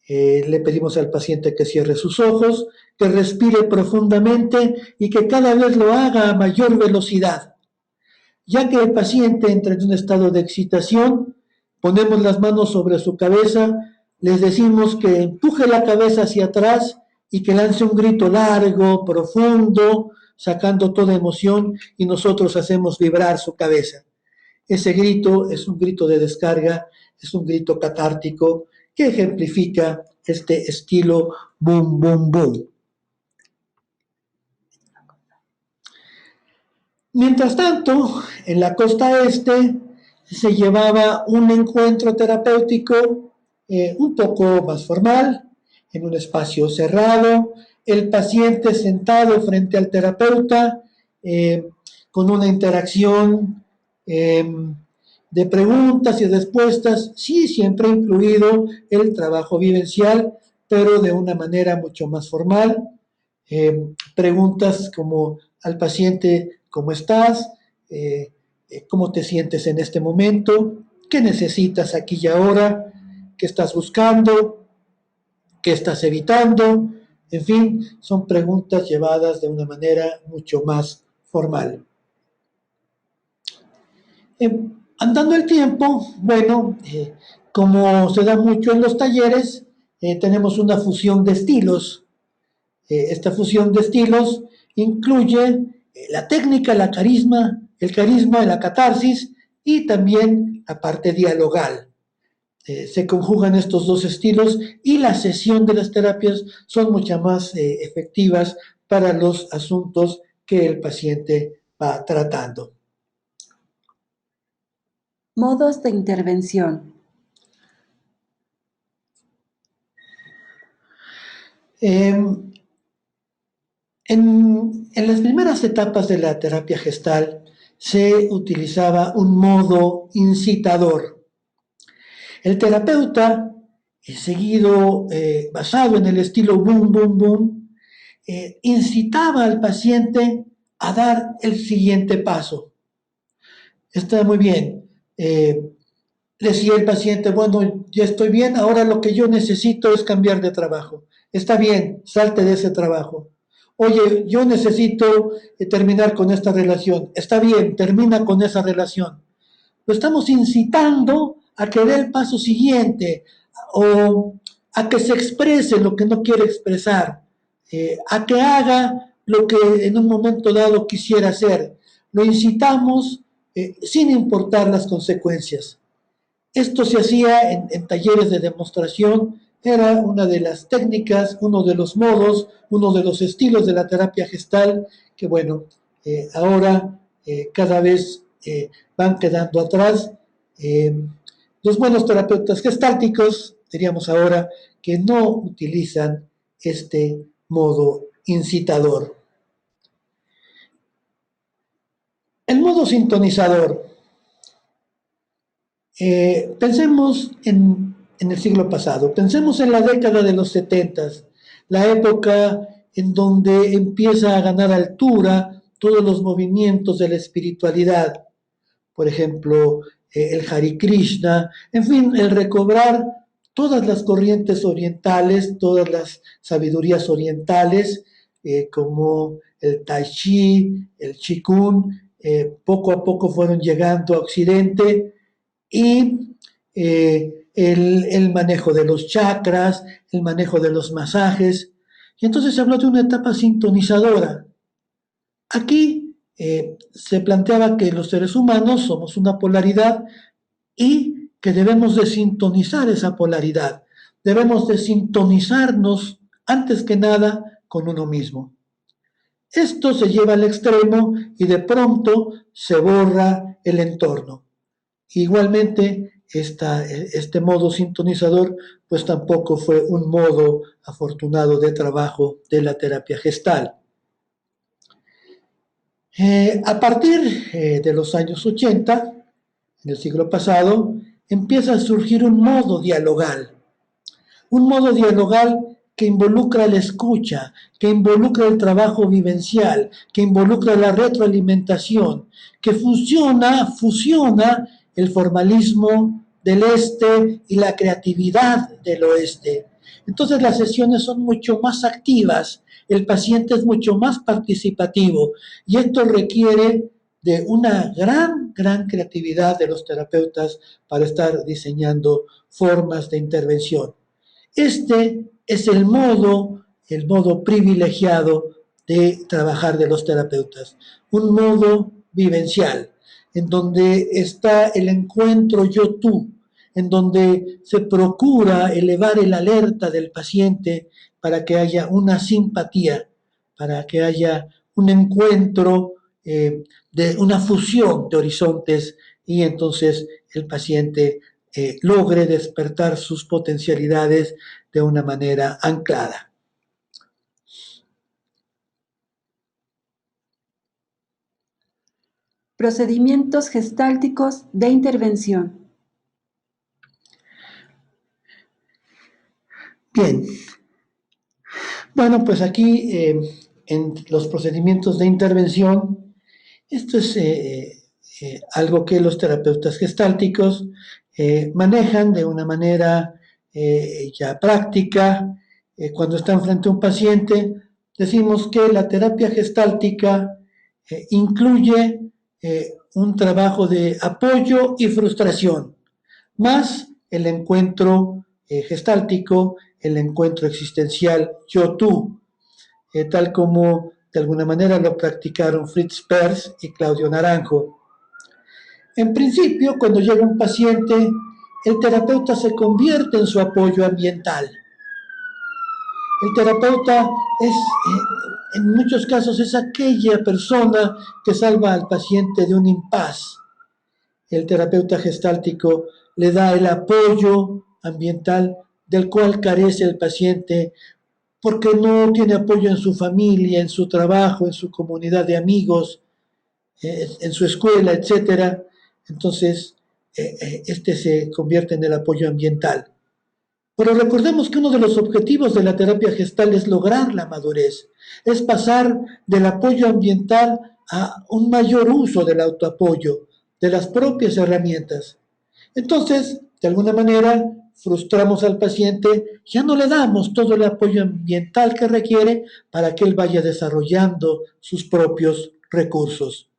le pedimos al paciente que cierre sus ojos, que respire profundamente y que cada vez lo haga a mayor velocidad. Ya que el paciente entra en un estado de excitación, ponemos las manos sobre su cabeza, les decimos que empuje la cabeza hacia atrás y que lance un grito largo, profundo, sacando toda emoción, y nosotros hacemos vibrar su cabeza. Ese grito es un grito de descarga, es un grito catártico que ejemplifica este estilo boom, boom, boom. Mientras tanto, en la costa este se llevaba un encuentro terapéutico un poco más formal, en un espacio cerrado, el paciente sentado frente al terapeuta, con una interacción de preguntas y respuestas, sí, siempre ha incluido el trabajo vivencial, pero de una manera mucho más formal. Preguntas como al paciente, ¿cómo estás? ¿Cómo te sientes en este momento? ¿Qué necesitas aquí y ahora? ¿Qué estás buscando? ¿Qué estás evitando? En fin, son preguntas llevadas de una manera mucho más formal. Andando el tiempo, bueno, como se da mucho en los talleres, tenemos una fusión de estilos. Esta fusión de estilos incluye la técnica, el carisma, la catarsis y también la parte dialogal. Se conjugan estos dos estilos y la sesión de las terapias son mucho más efectivas para los asuntos que el paciente va tratando.
Modos de intervención.
En las primeras etapas de la terapia gestal se utilizaba un modo incitador. El terapeuta, basado en el estilo boom, boom, boom, incitaba al paciente a dar el siguiente paso. Está muy bien. Decía el paciente, bueno, ya estoy bien, ahora lo que yo necesito es cambiar de trabajo. Está bien, salte de ese trabajo. Oye, yo necesito terminar con esta relación. Está bien, termina con esa relación. Lo estamos incitando a que dé el paso siguiente o a que se exprese lo que no quiere expresar, a que haga lo que en un momento dado quisiera hacer. Lo incitamos sin importar las consecuencias. Esto se hacía en talleres de demostración, era una de las técnicas, uno de los modos, uno de los estilos de la terapia gestal que, bueno, ahora cada vez van quedando atrás. Los buenos terapeutas gestálticos, diríamos ahora, que no utilizan este modo incitador. El modo sintonizador. Pensemos en el siglo pasado, pensemos en la década de los 70, la época en donde empieza a ganar altura todos los movimientos de la espiritualidad, por ejemplo, el Hare Krishna, en fin, el recobrar todas las corrientes orientales, todas las sabidurías orientales, como el Tai Chi, el Qigong, poco a poco fueron llegando a Occidente y el manejo de los chakras, el manejo de los masajes. Y entonces se habló de una etapa sintonizadora. Aquí se planteaba que los seres humanos somos una polaridad y que debemos de sintonizar esa polaridad. Debemos de sintonizarnos antes que nada con uno mismo. Esto se lleva al extremo y de pronto se borra el entorno. Igualmente, este modo sintonizador, pues tampoco fue un modo afortunado de trabajo de la terapia gestal. A partir de los años 80, en el siglo pasado, empieza a surgir un modo dialogal que involucra la escucha, que involucra el trabajo vivencial, que involucra la retroalimentación, que fusiona el formalismo del este y la creatividad del oeste. Entonces las sesiones son mucho más activas, el paciente es mucho más participativo y esto requiere de una gran creatividad de los terapeutas para estar diseñando formas de intervención. Este es el modo privilegiado de trabajar de los terapeutas, un modo vivencial, en donde está el encuentro yo-tú, en donde se procura elevar el alerta del paciente para que haya una simpatía, para que haya un encuentro de una fusión de horizontes y entonces el paciente logre despertar sus potencialidades de una manera anclada.
Procedimientos gestálticos de intervención.
Bien, bueno, pues aquí en los procedimientos de intervención, esto es algo que los terapeutas gestálticos manejan de una manera ya práctica. Cuando están frente a un paciente, decimos que la terapia gestáltica incluye un trabajo de apoyo y frustración, más el encuentro gestáltico, el encuentro existencial yo-tú, tal como de alguna manera lo practicaron Fritz Perls y Claudio Naranjo. En principio, cuando llega un paciente, el terapeuta se convierte en su apoyo ambiental. El terapeuta es, en muchos casos, es aquella persona que salva al paciente de un impas. El terapeuta gestáltico le da el apoyo ambiental del cual carece el paciente porque no tiene apoyo en su familia, en su trabajo, en su comunidad de amigos, en su escuela, etcétera. Entonces, este se convierte en el apoyo ambiental. Pero recordemos que uno de los objetivos de la terapia gestal es lograr la madurez, es pasar del apoyo ambiental a un mayor uso del autoapoyo, de las propias herramientas. Entonces, de alguna manera, frustramos al paciente, ya no le damos todo el apoyo ambiental que requiere para que él vaya desarrollando sus propios recursos.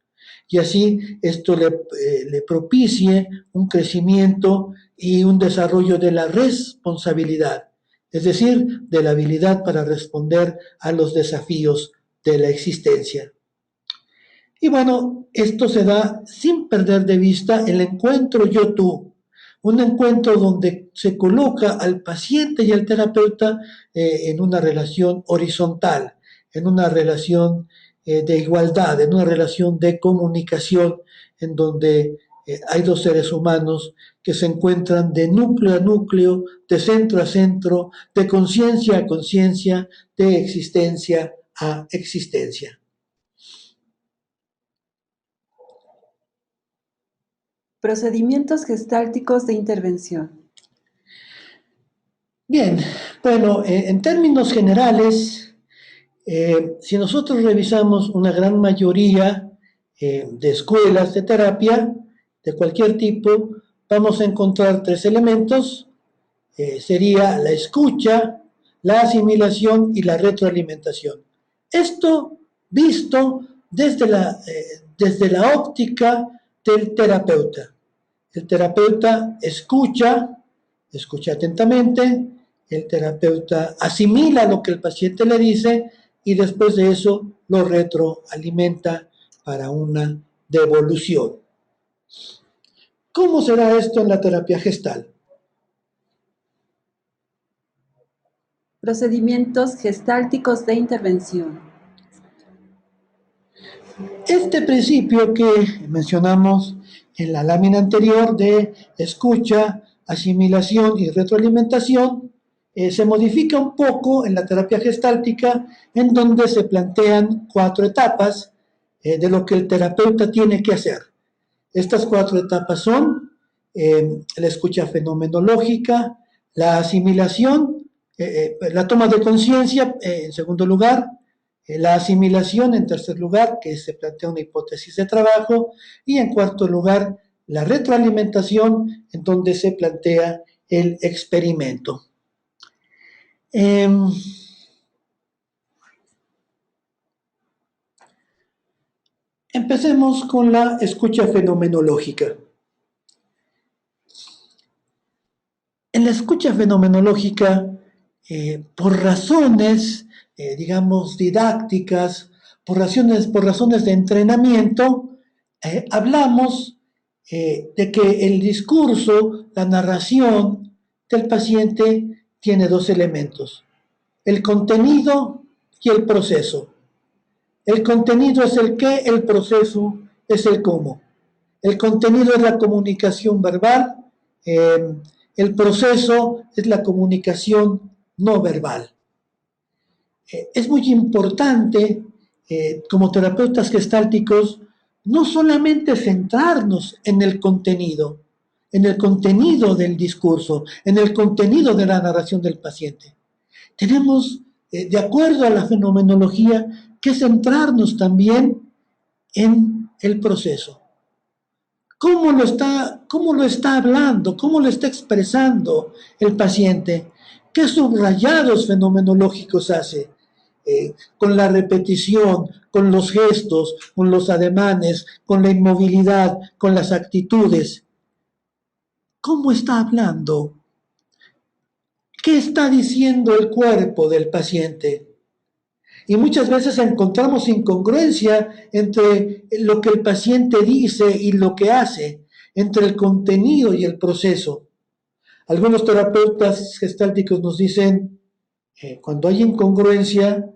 Y así esto le propicie un crecimiento y un desarrollo de la responsabilidad, es decir, de la habilidad para responder a los desafíos de la existencia. Y bueno, esto se da sin perder de vista el encuentro yo-tú, un encuentro donde se coloca al paciente y al terapeuta en una relación horizontal, en una relación de igualdad, en una relación de comunicación, en donde hay dos seres humanos que se encuentran de núcleo a núcleo, de centro a centro, de conciencia a conciencia, de existencia a existencia.
Procedimientos gestálticos de intervención.
Bien, bueno, en términos generales, si nosotros revisamos una gran mayoría de escuelas de terapia de cualquier tipo, vamos a encontrar tres elementos. Sería la escucha, la asimilación y la retroalimentación. Esto visto desde la óptica del terapeuta. El terapeuta escucha atentamente, el terapeuta asimila lo que el paciente le dice y después de eso lo retroalimenta para una devolución. ¿Cómo será esto en la terapia gestal?
Procedimientos gestálticos de intervención.
Este principio que mencionamos en la lámina anterior de escucha, asimilación y retroalimentación se modifica un poco en la terapia gestáltica, en donde se plantean 4 etapas de lo que el terapeuta tiene que hacer. Estas 4 etapas son la escucha fenomenológica, la asimilación, la toma de conciencia, en segundo lugar, la asimilación en tercer lugar, que se plantea una hipótesis de trabajo, y en cuarto lugar, la retroalimentación, en donde se plantea el experimento. Empecemos con la escucha fenomenológica. En la escucha fenomenológica, por razones, digamos, didácticas, por razones de entrenamiento, hablamos de que el discurso, la narración del paciente tiene 2 elementos, el contenido y el proceso. El contenido es el qué, el proceso es el cómo. El contenido es la comunicación verbal, el proceso es la comunicación no verbal. Es muy importante, como terapeutas gestálticos, no solamente centrarnos en el contenido del discurso, en el contenido de la narración del paciente. Tenemos, de acuerdo a la fenomenología, que centrarnos también en el proceso. ¿Cómo lo está hablando? ¿Cómo lo está expresando el paciente? ¿Qué subrayados fenomenológicos hace? Con la repetición, con los gestos, con los ademanes, con la inmovilidad, con las actitudes. ¿Cómo está hablando? ¿Qué está diciendo el cuerpo del paciente? Y muchas veces encontramos incongruencia entre lo que el paciente dice y lo que hace, entre el contenido y el proceso. Algunos terapeutas gestálticos nos dicen, cuando hay incongruencia,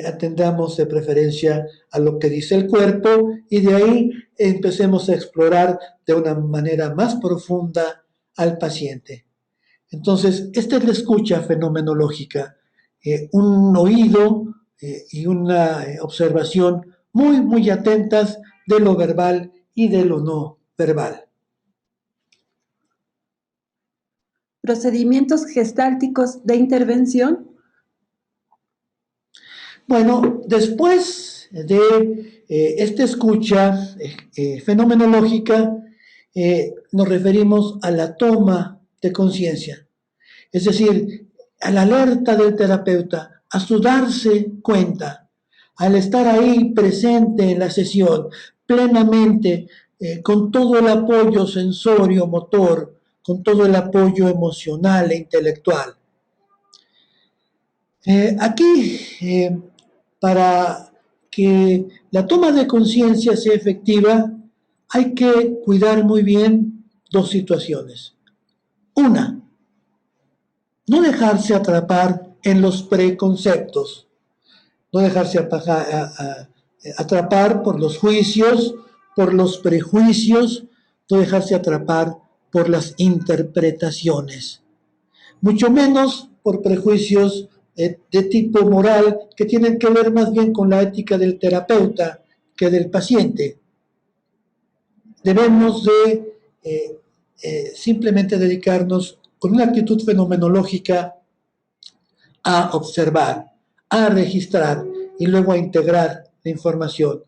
atendamos de preferencia a lo que dice el cuerpo y de ahí empecemos a explorar de una manera más profunda al paciente. Entonces, esta es la escucha fenomenológica, un oído y una observación muy, muy atentas de lo verbal y de lo no verbal.
Procedimientos gestálticos de intervención.
Bueno, después de esta escucha fenomenológica, nos referimos a la toma de conciencia, es decir, a la alerta del terapeuta, a su darse cuenta, al estar ahí presente en la sesión, plenamente, con todo el apoyo sensorio, motor, con todo el apoyo emocional e intelectual. Aquí, para que la toma de conciencia sea efectiva, hay que cuidar muy bien dos situaciones. Una, no dejarse atrapar en los preconceptos, no dejarse atrapar por los juicios, por los prejuicios, no dejarse atrapar por las interpretaciones, mucho menos por prejuicios de tipo moral que tienen que ver más bien con la ética del terapeuta que del paciente. Debemos de simplemente dedicarnos con una actitud fenomenológica a observar, a registrar y luego a integrar la información.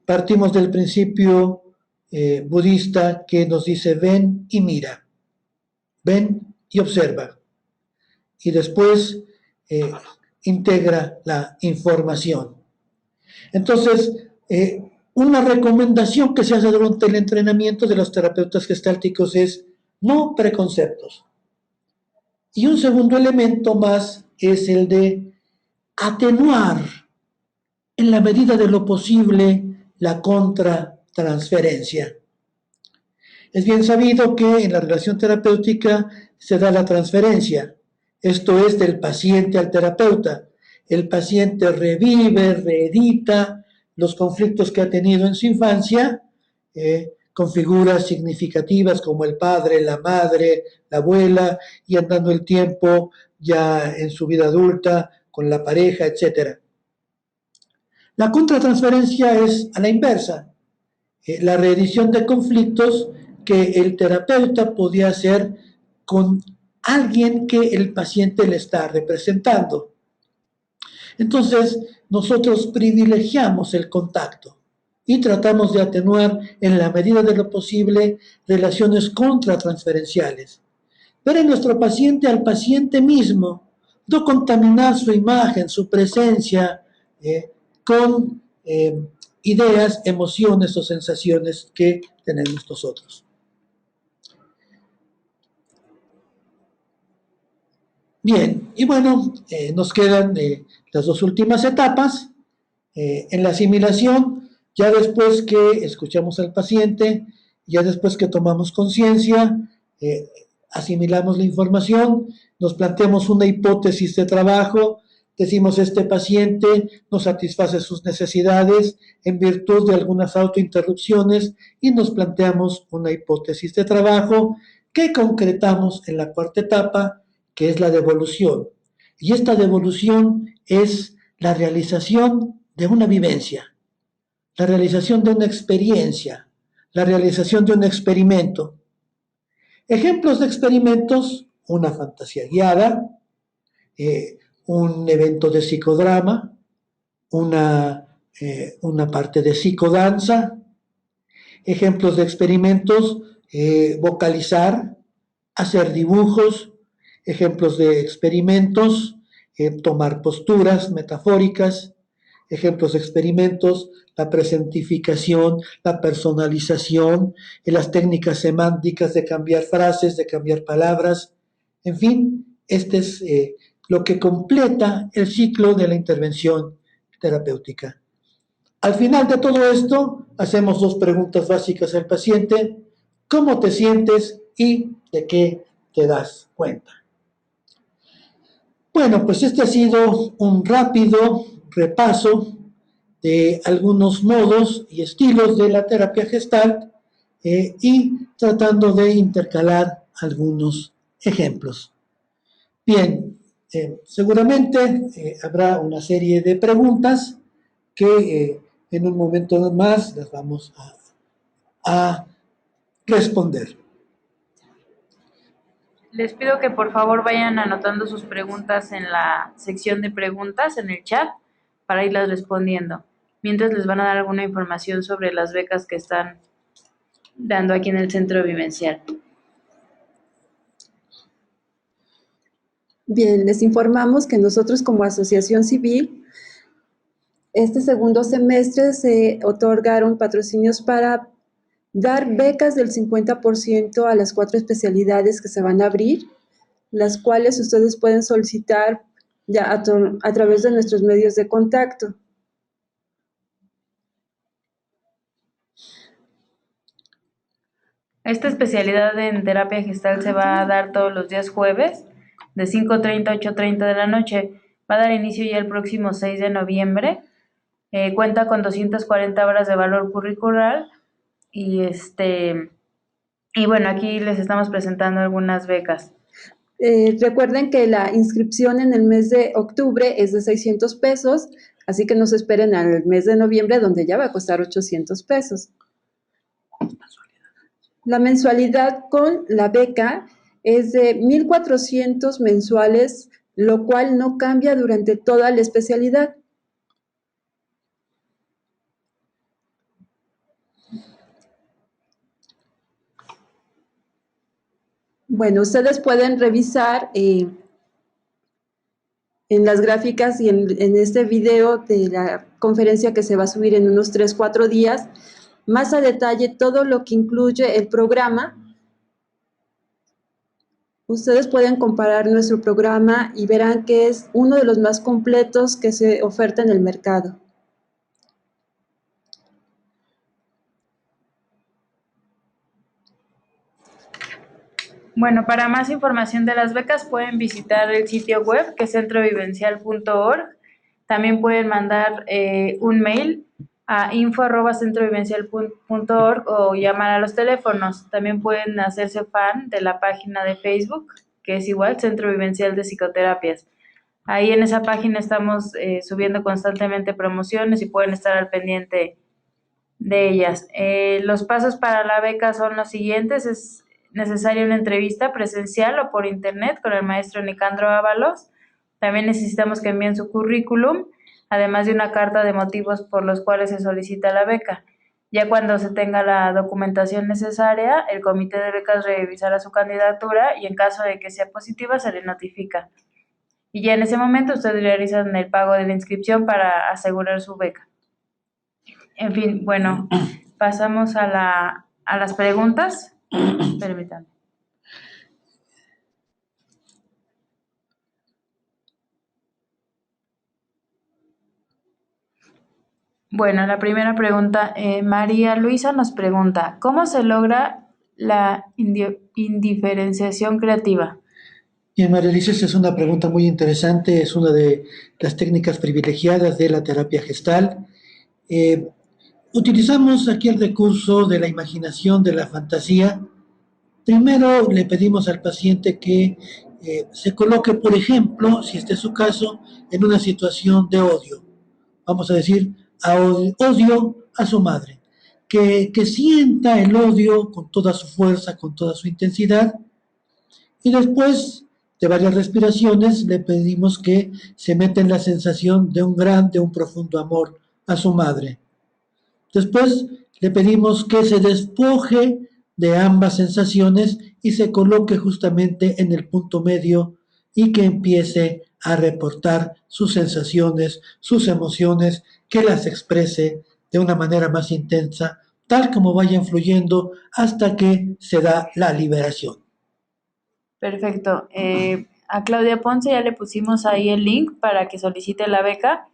Partimos del principio budista que nos dice ven y mira, ven y observa. Y después integra la información. Entonces, una recomendación que se hace durante el entrenamiento de los terapeutas gestálticos es no preconceptos. Y un segundo elemento más es el de atenuar en la medida de lo posible la contratransferencia. Es bien sabido que en la relación terapéutica se da la transferencia, esto es del paciente al terapeuta. El paciente revive, reedita los conflictos que ha tenido en su infancia, con figuras significativas como el padre, la madre, la abuela, y andando el tiempo ya en su vida adulta, con la pareja, etc. La contratransferencia es a la inversa, la reedición de conflictos que el terapeuta podía hacer con alguien que el paciente le está representando. Entonces, nosotros privilegiamos el contacto y tratamos de atenuar en la medida de lo posible relaciones contratransferenciales. Ver en nuestro paciente al paciente mismo, no contaminar su imagen, su presencia con ideas, emociones o sensaciones que tenemos nosotros. Bien, y bueno, nos quedan las dos últimas etapas. En la asimilación, ya después que escuchamos al paciente, ya después que tomamos conciencia, asimilamos la información, nos planteamos una hipótesis de trabajo, decimos este paciente no satisface sus necesidades en virtud de algunas autointerrupciones y nos planteamos una hipótesis de trabajo que concretamos en la cuarta etapa, que es la devolución. Y esta devolución es la realización de una vivencia, la realización de una experiencia, la realización de un experimento. Ejemplos de experimentos: una fantasía guiada, un evento de psicodrama, una parte de psicodanza. Ejemplos de experimentos: vocalizar, hacer dibujos. Ejemplos de experimentos: tomar posturas metafóricas. Ejemplos de experimentos: la presentificación, la personalización, las técnicas semánticas de cambiar frases, de cambiar palabras. En fin, este es lo que completa el ciclo de la intervención terapéutica. Al final de todo esto, hacemos dos preguntas básicas al paciente: ¿cómo te sientes y de qué te das cuenta? Bueno, pues este ha sido un rápido repaso de algunos modos y estilos de la terapia Gestalt, y tratando de intercalar algunos ejemplos. Bien, seguramente habrá una serie de preguntas que en un momento más las vamos a responder.
Les pido que por favor vayan anotando sus preguntas en la sección de preguntas en el chat para irlas respondiendo. Mientras les van a dar alguna información sobre las becas que están dando aquí en el centro vivencial.
Bien, les informamos que nosotros como asociación civil, este segundo semestre se otorgaron patrocinios para dar becas del 50% a las 4 especialidades que se van a abrir, las cuales ustedes pueden solicitar ya a través de nuestros medios de contacto.
Esta especialidad en terapia gestal se va a dar todos los días jueves, de 5:30 a 8:30 de la noche. Va a dar inicio ya el próximo 6 de noviembre. Cuenta con 240 horas de valor curricular y bueno, aquí les estamos presentando algunas becas.
Recuerden que la inscripción en el mes de octubre es de 600 pesos, así que no se esperen al mes de noviembre, donde ya va a costar 800 pesos. La mensualidad con la beca es de 1,400 mensuales, lo cual no cambia durante toda la especialidad. Bueno, ustedes pueden revisar en las gráficas y en este video de la conferencia que se va a subir en unos 3-4 días, más a detalle todo lo que incluye el programa. Ustedes pueden comparar nuestro programa y verán que es uno de los más completos que se oferta en el mercado.
Bueno, para más información de las becas pueden visitar el sitio web que es centrovivencial.org. También pueden mandar un mail a info@centrovivencial.org o llamar a los teléfonos. También pueden hacerse fan de la página de Facebook, que es igual, Centro Vivencial de Psicoterapias. Ahí en esa página estamos subiendo constantemente promociones y pueden estar al pendiente de ellas. Los pasos para la beca son los siguientes: es necesaria una entrevista presencial o por internet con el maestro Nicandro Ábalos. También necesitamos que envíen su currículum, además de una carta de motivos por los cuales se solicita la beca. Ya cuando se tenga la documentación necesaria, el comité de becas revisará su candidatura y en caso de que sea positiva se le notifica. Y ya en ese momento ustedes realizan el pago de la inscripción para asegurar su beca. En fin, bueno, pasamos a las preguntas. Permítanme. Bueno, la primera pregunta, María Luisa nos pregunta, ¿cómo se logra la indiferenciación creativa?
Bien, María Alicia, esta es una pregunta muy interesante, es una de las técnicas privilegiadas de la terapia gestal. Utilizamos aquí el recurso de la imaginación, de la fantasía. Primero le pedimos al paciente que se coloque, por ejemplo, si este es su caso, en una situación de odio. Vamos a decir, odio a su madre, que sienta el odio con toda su fuerza, con toda su intensidad, y después de varias respiraciones le pedimos que se meta en la sensación de un gran, de un profundo amor a su madre. Después le pedimos que se despoje de ambas sensaciones y se coloque justamente en el punto medio y que empiece a reportar sus sensaciones, sus emociones, que las exprese de una manera más intensa, tal como vayan fluyendo hasta que se da la liberación.
Perfecto. A Claudia Ponce ya le pusimos ahí el link para que solicite la beca.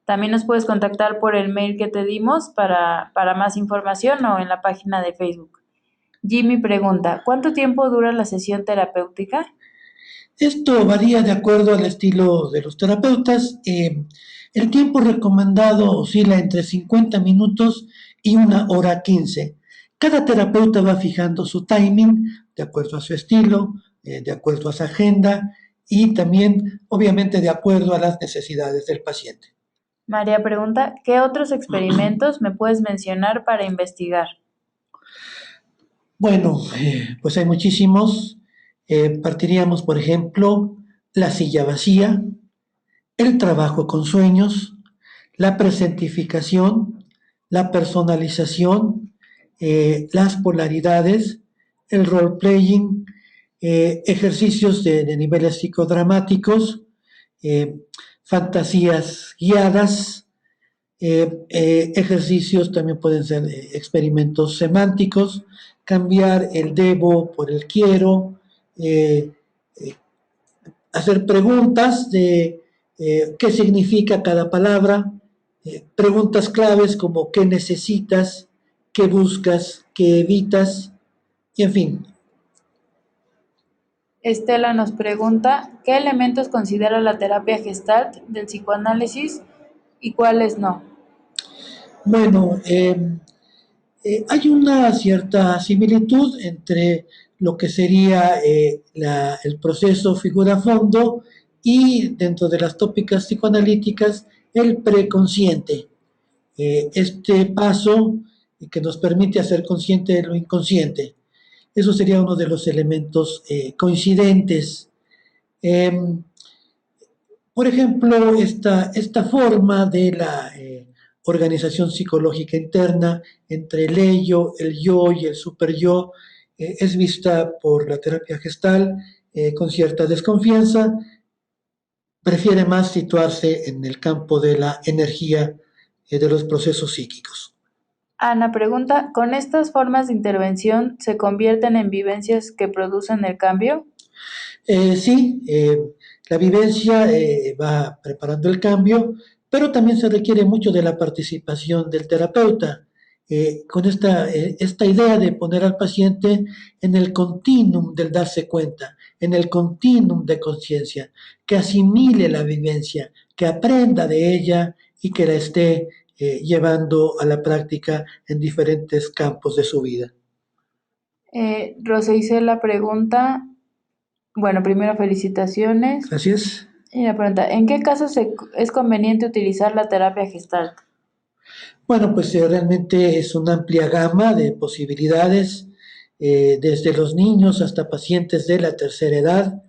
También nos puedes contactar por el mail que te dimos para más información o en la página de Facebook. Jimmy pregunta, ¿cuánto tiempo dura la sesión terapéutica?
Esto varía de acuerdo al estilo de los terapeutas. El tiempo recomendado oscila entre 50 minutos y 1 hora 15. Cada terapeuta va fijando su timing de acuerdo a su estilo, de acuerdo a su agenda y también, obviamente, de acuerdo a las necesidades del paciente.
María pregunta, ¿qué otros experimentos me puedes mencionar para investigar?
Bueno, pues hay muchísimos. Partiríamos, por ejemplo, la silla vacía, el trabajo con sueños, la presentificación, la personalización, las polaridades, el role-playing, ejercicios de niveles psicodramáticos, eh, fantasías guiadas, ejercicios también pueden ser experimentos semánticos, cambiar el debo por el quiero, eh, eh, hacer preguntas de qué significa cada palabra, preguntas claves como qué necesitas, qué buscas, qué evitas, y en fin.
Estela nos pregunta, ¿qué elementos considera la terapia Gestalt del psicoanálisis y cuáles no?
Bueno, hay una cierta similitud entre lo que sería el proceso figura-fondo y dentro de las tópicas psicoanalíticas el preconsciente. Este paso que nos permite hacer consciente de lo inconsciente. Eso sería uno de los elementos coincidentes. Eh, por ejemplo, esta forma de la organización psicológica interna entre el ello, el yo y el superyo es vista por la terapia gestal con cierta desconfianza. Prefiere más situarse en el campo de la energía de los procesos psíquicos.
Ana pregunta, ¿con estas formas de intervención se convierten en vivencias que producen el cambio?
Sí, la vivencia va preparando el cambio, pero también se requiere mucho de la participación del terapeuta, con esta idea de poner al paciente en el continuum del darse cuenta, en el continuum de conciencia, que asimile la vivencia, que aprenda de ella y que la esté llevando a la práctica en diferentes campos de su vida.
Rosa Isela pregunta, bueno, primero felicitaciones.
Gracias.
Y la pregunta, ¿en qué casos es conveniente utilizar la terapia Gestalt?
Bueno, pues realmente es una amplia gama de posibilidades, desde los niños hasta pacientes de la tercera edad.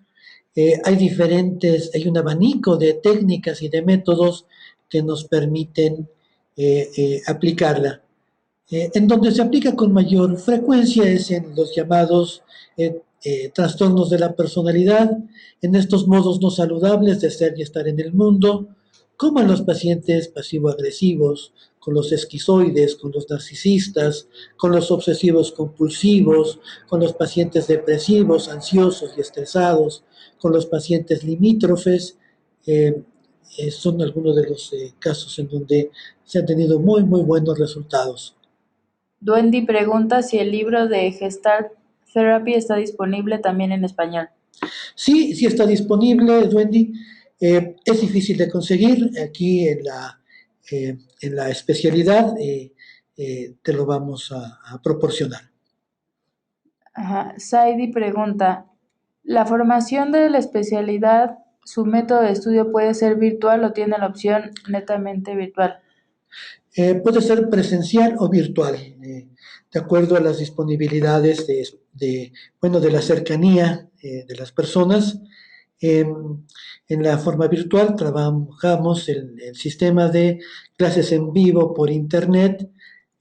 Hay un abanico de técnicas y de métodos que nos permiten aplicarla. En donde se aplica con mayor frecuencia es en los llamados trastornos de la personalidad, en estos modos no saludables de ser y estar en el mundo, como en los pacientes pasivo-agresivos, con los esquizoides, con los narcisistas, con los obsesivos compulsivos, con los pacientes depresivos, ansiosos y estresados, con los pacientes limítrofes. eh, Son algunos de los casos en donde se han tenido muy, muy buenos resultados.
Duendy pregunta si el libro de Gestalt Therapy está disponible también en español.
Sí, sí está disponible, Duendy. Es difícil de conseguir aquí en la especialidad. Te lo vamos a proporcionar.
Ajá. Saidi pregunta, ¿la formación de la especialidad, su método de estudio puede ser virtual o tiene la opción netamente virtual?
Puede ser presencial o virtual, de acuerdo a las disponibilidades bueno, de la cercanía de las personas. En la forma virtual trabajamos el sistema de clases en vivo por internet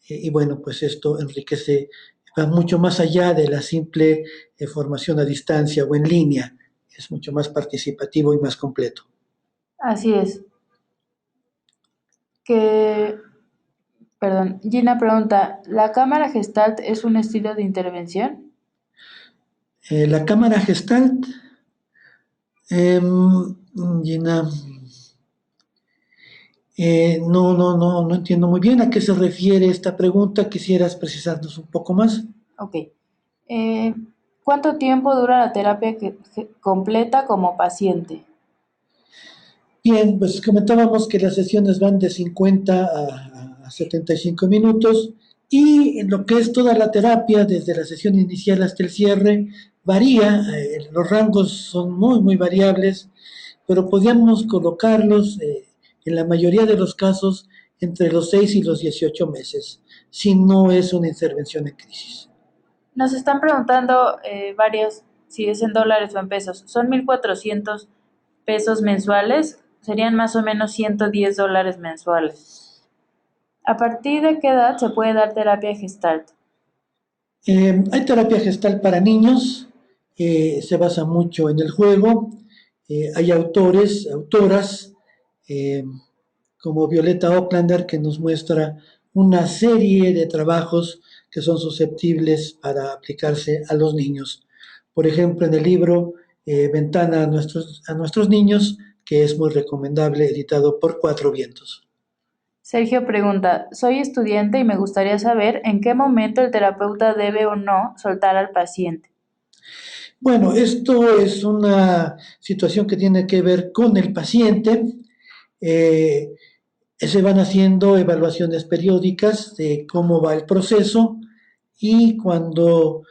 y bueno, pues esto enriquece, va mucho más allá de la simple formación a distancia o en línea, es mucho más participativo y más completo.
Así es. Que, perdón, Gina pregunta, ¿la cámara Gestalt es un estilo de intervención?
La cámara Gestalt, Gina, no entiendo muy bien a qué se refiere esta pregunta. ¿Quisieras precisarnos un poco más?
Ok. Eh, ¿Cuánto tiempo dura la terapia completa como paciente?
Bien, pues comentábamos que las sesiones van de 50 a 75 minutos y en lo que es toda la terapia, desde la sesión inicial hasta el cierre, varía, los rangos son muy variables, pero podríamos colocarlos en la mayoría de los casos entre los 6 y los 18 meses, si no es una intervención en crisis.
Nos están preguntando varios, si es en dólares o en pesos. Son 1,400 pesos mensuales, serían más o menos $110 mensuales. ¿A partir de qué edad se puede dar terapia Gestalt?
Hay terapia gestal para niños, se basa mucho en el juego. Hay autores, autoras, eh, como Violeta Oplander, que nos muestra una serie de trabajos que son susceptibles para aplicarse a los niños. Por ejemplo, en el libro Ventana a nuestros niños, que es muy recomendable, editado por Cuatro Vientos.
Sergio pregunta, soy estudiante y me gustaría saber en qué momento el terapeuta debe o no soltar al paciente.
Bueno, esto es una situación que tiene que ver con el paciente. Eh, Se van haciendo evaluaciones periódicas de cómo va el proceso y cuando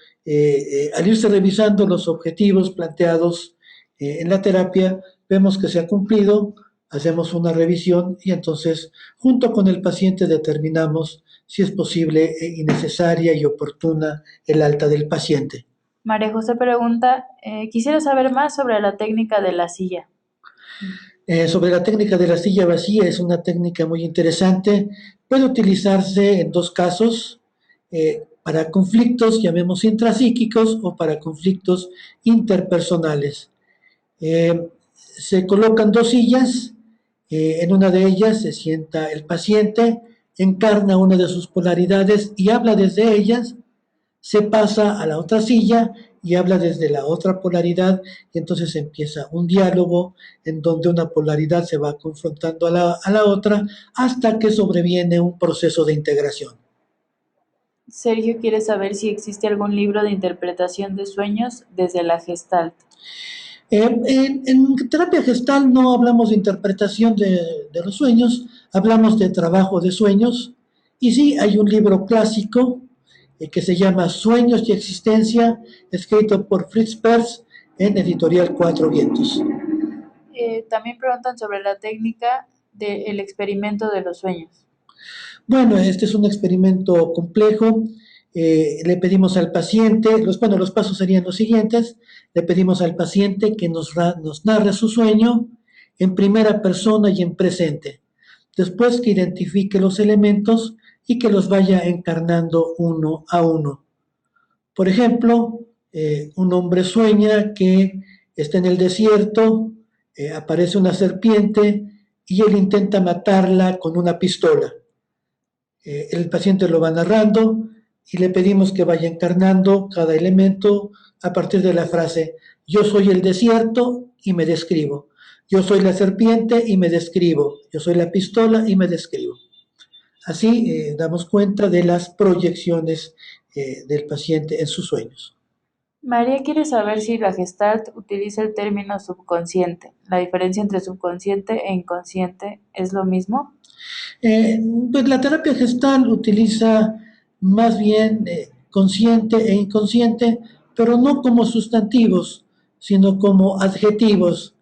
al irse revisando los objetivos planteados en la terapia, vemos que se ha cumplido, hacemos una revisión y entonces junto con el paciente determinamos si es posible y necesaria y oportuna el alta del paciente.
María José pregunta, quisiera saber más sobre la técnica de la silla.
Sobre la técnica de la silla vacía, es una técnica muy interesante. Puede utilizarse en dos casos, para conflictos, llamemos intrapsíquicos, o para conflictos interpersonales. Se colocan dos sillas, en una de ellas se sienta el paciente, encarna una de sus polaridades y habla desde ellas, se pasa a la otra silla y habla desde la otra polaridad y entonces empieza un diálogo en donde una polaridad se va confrontando a la otra hasta que sobreviene un proceso de integración.
Sergio quiere saber si existe algún libro de interpretación de sueños desde la Gestalt.
En terapia gestal no hablamos de interpretación de los sueños, hablamos de trabajo de sueños y sí, hay un libro clásico que se llama Sueños y Existencia, escrito por Fritz Perls en editorial Cuatro Vientos.
También preguntan sobre la técnica del experimento de los sueños.
Bueno, este es un experimento complejo. Le pedimos al paciente, los pasos serían los siguientes. Le pedimos al paciente que nos narre su sueño en primera persona y en presente. Después que identifique los elementos y que los vaya encarnando uno a uno. Por ejemplo, un hombre sueña que está en el desierto, aparece una serpiente y él intenta matarla con una pistola. El paciente lo va narrando y le pedimos que vaya encarnando cada elemento a partir de la frase: yo soy el desierto y me describo, yo soy la serpiente y me describo, yo soy la pistola y me describo. Así damos cuenta de las proyecciones del paciente en sus sueños.
María quiere saber si la Gestalt utiliza el término subconsciente. ¿La diferencia entre subconsciente e inconsciente es lo mismo?
Eh, pues la terapia gestal utiliza más bien consciente e inconsciente, pero no como sustantivos, sino como adjetivos,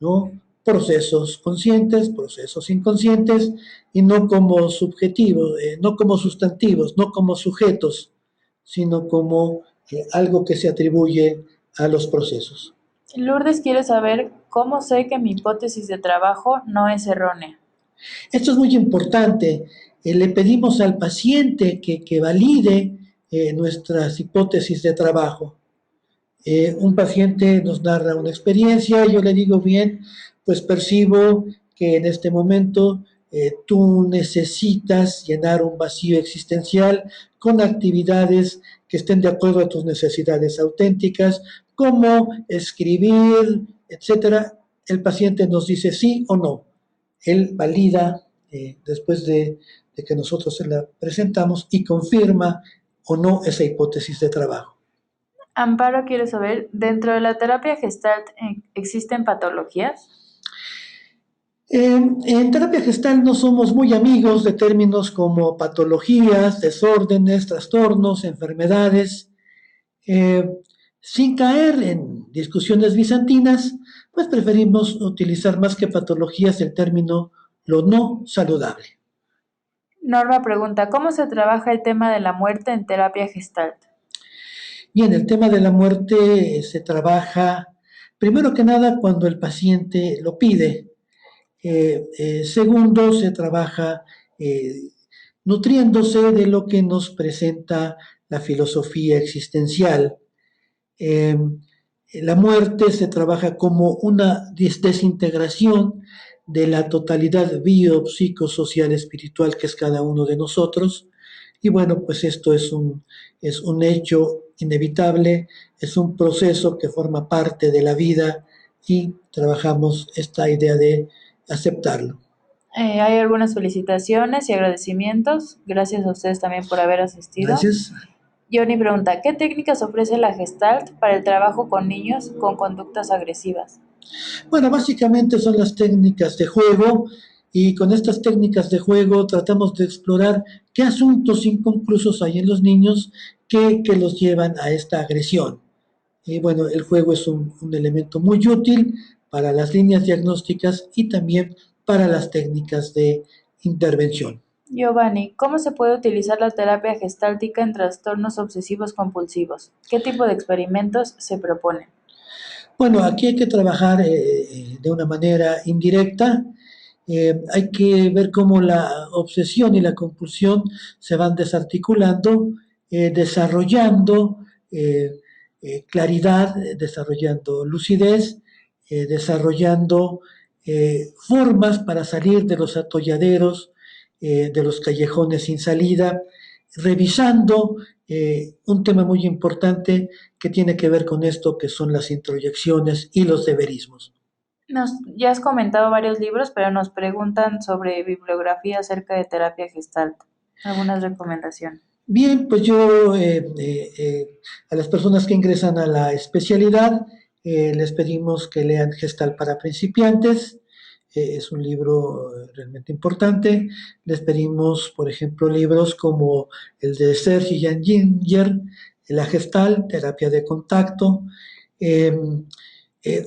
¿no? procesos conscientes, procesos inconscientes, y no como subjetivos, no como sustantivos, no como sujetos, sino como algo que se atribuye a los procesos.
Lourdes quiere saber cómo sé que mi hipótesis de trabajo no es errónea.
Esto es muy importante. Le pedimos al paciente que valide nuestras hipótesis de trabajo. Un paciente nos narra una experiencia, yo le digo, bien, pues percibo que en este momento tú necesitas llenar un vacío existencial con actividades que estén de acuerdo a tus necesidades auténticas, como escribir, etcétera. El paciente nos dice sí o no. Él valida después de que nosotros se la presentamos y confirma o no esa hipótesis de trabajo.
Amparo quiere saber, ¿dentro de la terapia Gestalt existen patologías?
En terapia gestal no somos muy amigos de términos como patologías, desórdenes, trastornos, enfermedades. Eh, Sin caer en discusiones bizantinas, pues preferimos utilizar más que patologías el término lo no saludable.
Norma pregunta, ¿cómo se trabaja el tema de la muerte en terapia Gestalt?
Y en el tema de la muerte se trabaja, primero que nada, cuando el paciente lo pide. Segundo, se trabaja nutriéndose de lo que nos presenta la filosofía existencial. Eh, la muerte se trabaja como una desintegración de la totalidad bio, psicosocial, espiritual que es cada uno de nosotros. Y bueno, pues esto es un hecho inevitable, es un proceso que forma parte de la vida y trabajamos esta idea de aceptarlo.
Hay algunas felicitaciones y agradecimientos. Gracias a ustedes también por haber asistido.
Gracias.
Johnny pregunta, ¿qué técnicas ofrece la Gestalt para el trabajo con niños con conductas agresivas?
Bueno, básicamente son las técnicas de juego y con estas técnicas de juego tratamos de explorar qué asuntos inconclusos hay en los niños que los llevan a esta agresión. Y bueno, el juego es un elemento muy útil para las líneas diagnósticas y también para las técnicas de intervención.
Giovanni, ¿cómo se puede utilizar la terapia gestáltica en trastornos obsesivos compulsivos? ¿Qué tipo de experimentos se proponen?
Bueno, aquí hay que trabajar de una manera indirecta. Hay que ver cómo la obsesión y la compulsión se van desarticulando, desarrollando claridad, desarrollando lucidez, desarrollando formas para salir de los atolladeros, de los callejones sin salida, revisando un tema muy importante que tiene que ver con esto que son las introyecciones y los deberismos.
Ya has comentado varios libros, pero nos preguntan sobre bibliografía acerca de terapia gestalt. ¿Algunas recomendaciones?
Bien, pues yo a las personas que ingresan a la especialidad les pedimos que lean Gestal para principiantes. Es un libro realmente importante. Les pedimos, por ejemplo, libros como el de Sergi Jan Ginger, La Gestal, Terapia de Contacto. Eh,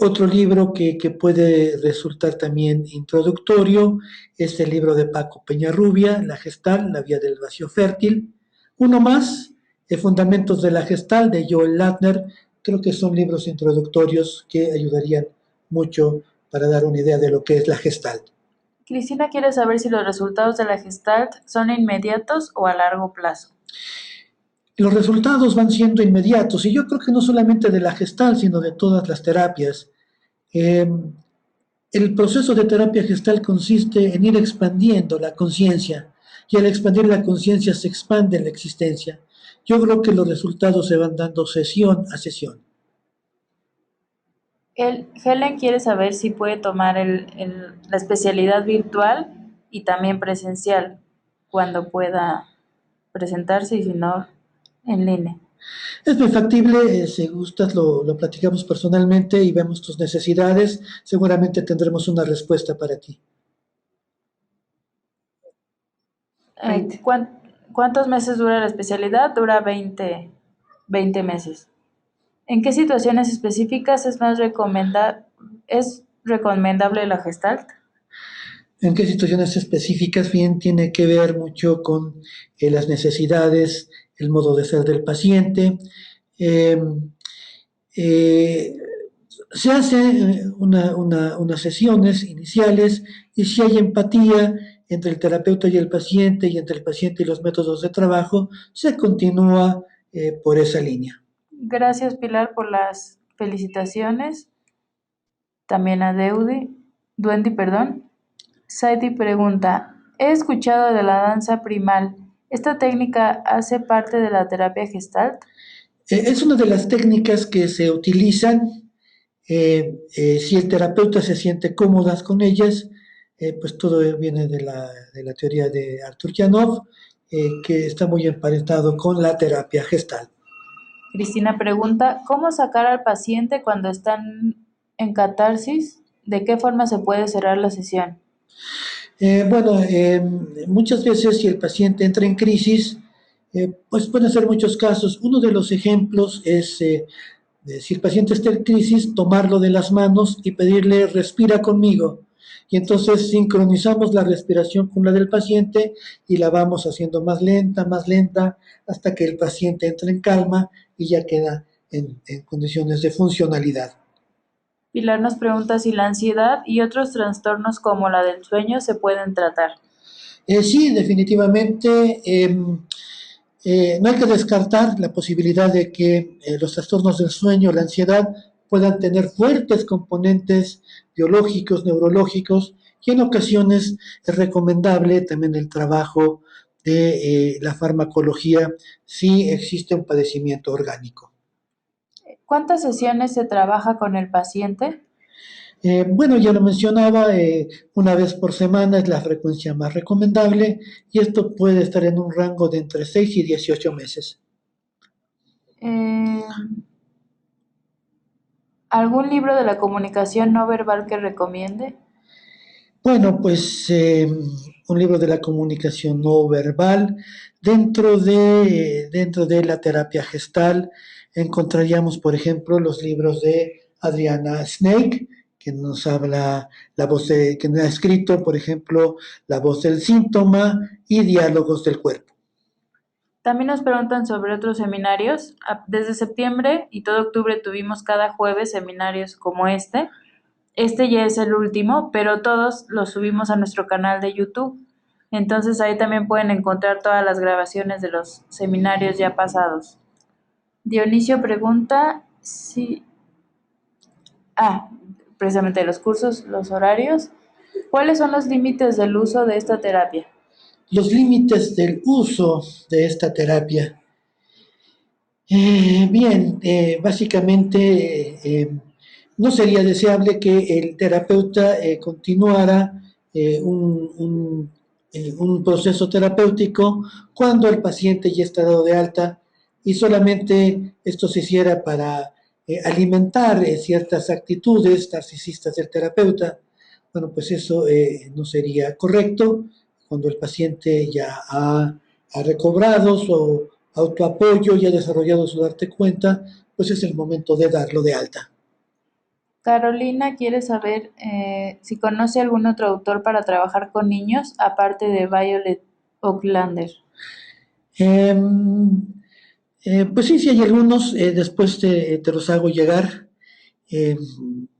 Otro libro que puede resultar también introductorio es el libro de Paco Peñarrubia, La Gestal, la vía del vacío fértil. Uno más, Fundamentos de la Gestal, de Joel Latner. Creo que son libros introductorios que ayudarían mucho para dar una idea de lo que es la Gestalt.
Cristina quiere saber si los resultados de la gestalt son inmediatos o a largo plazo.
Los resultados van siendo inmediatos y yo creo que no solamente de la Gestalt, sino de todas las terapias. Eh, el proceso de terapia gestal consiste en ir expandiendo la conciencia y al expandir la conciencia se expande la existencia. Yo creo que los resultados se van dando sesión a sesión.
Helen quiere saber si puede tomar la especialidad virtual y también presencial cuando pueda presentarse y si no, en línea.
Es muy factible, si gustas lo platicamos personalmente y vemos tus necesidades, seguramente tendremos una respuesta para ti.
¿Cuántos meses dura la especialidad? Dura 20 meses. ¿En qué situaciones específicas es recomendable la Gestalt?
¿En qué situaciones específicas? Bien, tiene que ver mucho con las necesidades, el modo de ser del paciente. Eh, eh, Se hacen unas sesiones iniciales y si hay empatía entre el terapeuta y el paciente y entre el paciente y los métodos de trabajo, se continúa por esa línea.
Gracias, Pilar, por las felicitaciones. También a Duendi, perdón. Saidi pregunta, he escuchado de la danza primal. ¿Esta técnica hace parte de la terapia Gestalt?
Es una de las técnicas que se utilizan si el terapeuta se siente cómodas con ellas, pues todo viene de la teoría de Artur Janov, que está muy emparentado con la terapia gestal.
Cristina pregunta, ¿cómo sacar al paciente cuando están en catarsis? ¿De qué forma se puede cerrar la sesión?
Bueno, muchas veces si el paciente entra en crisis, pues pueden ser muchos casos. Uno de los ejemplos es, si el paciente está en crisis, tomarlo de las manos y pedirle respira conmigo. Y entonces sincronizamos la respiración con la del paciente y la vamos haciendo más lenta, hasta que el paciente entra en calma y ya queda en condiciones de funcionalidad.
Pilar nos pregunta si la ansiedad y otros trastornos como la del sueño se pueden tratar.
Sí, definitivamente. No hay que descartar la posibilidad de que los trastornos del sueño, la ansiedad, puedan tener fuertes componentes biológicos, neurológicos, y en ocasiones es recomendable también el trabajo de la farmacología si existe un padecimiento orgánico.
¿Cuántas sesiones se trabaja con el paciente?
Bueno, ya lo mencionaba, una vez por semana es la frecuencia más recomendable y esto puede estar en un rango de entre 6 y 18 meses.
¿Algún libro de la comunicación no verbal que recomiende?
Bueno, pues un libro de la comunicación no verbal. Dentro de la terapia gestal encontraríamos, por ejemplo, los libros de Adriana Snake, que nos habla que ha escrito, por ejemplo, La voz del síntoma y Diálogos del cuerpo.
También nos preguntan sobre otros seminarios. Desde septiembre y todo octubre tuvimos cada jueves seminarios como este. Este ya es el último, pero todos los subimos a nuestro canal de YouTube. Entonces ahí también pueden encontrar todas las grabaciones de los seminarios ya pasados. Dionisio pregunta si... precisamente los cursos, los horarios. ¿Cuáles son los límites del uso de esta terapia?
Los límites del uso de esta terapia. Bien, básicamente no sería deseable que el terapeuta continuara un proceso terapéutico cuando el paciente ya está dado de alta y solamente esto se hiciera para alimentar ciertas actitudes narcisistas del terapeuta. Bueno, pues eso no sería correcto cuando el paciente ya ha recobrado su autoapoyo y ha desarrollado su darte cuenta, pues es el momento de darlo de alta.
Carolina quiere saber si conoce algún otro autor para trabajar con niños, aparte de Violet Oaklander.
Pues sí, sí hay algunos, después te los hago llegar eh,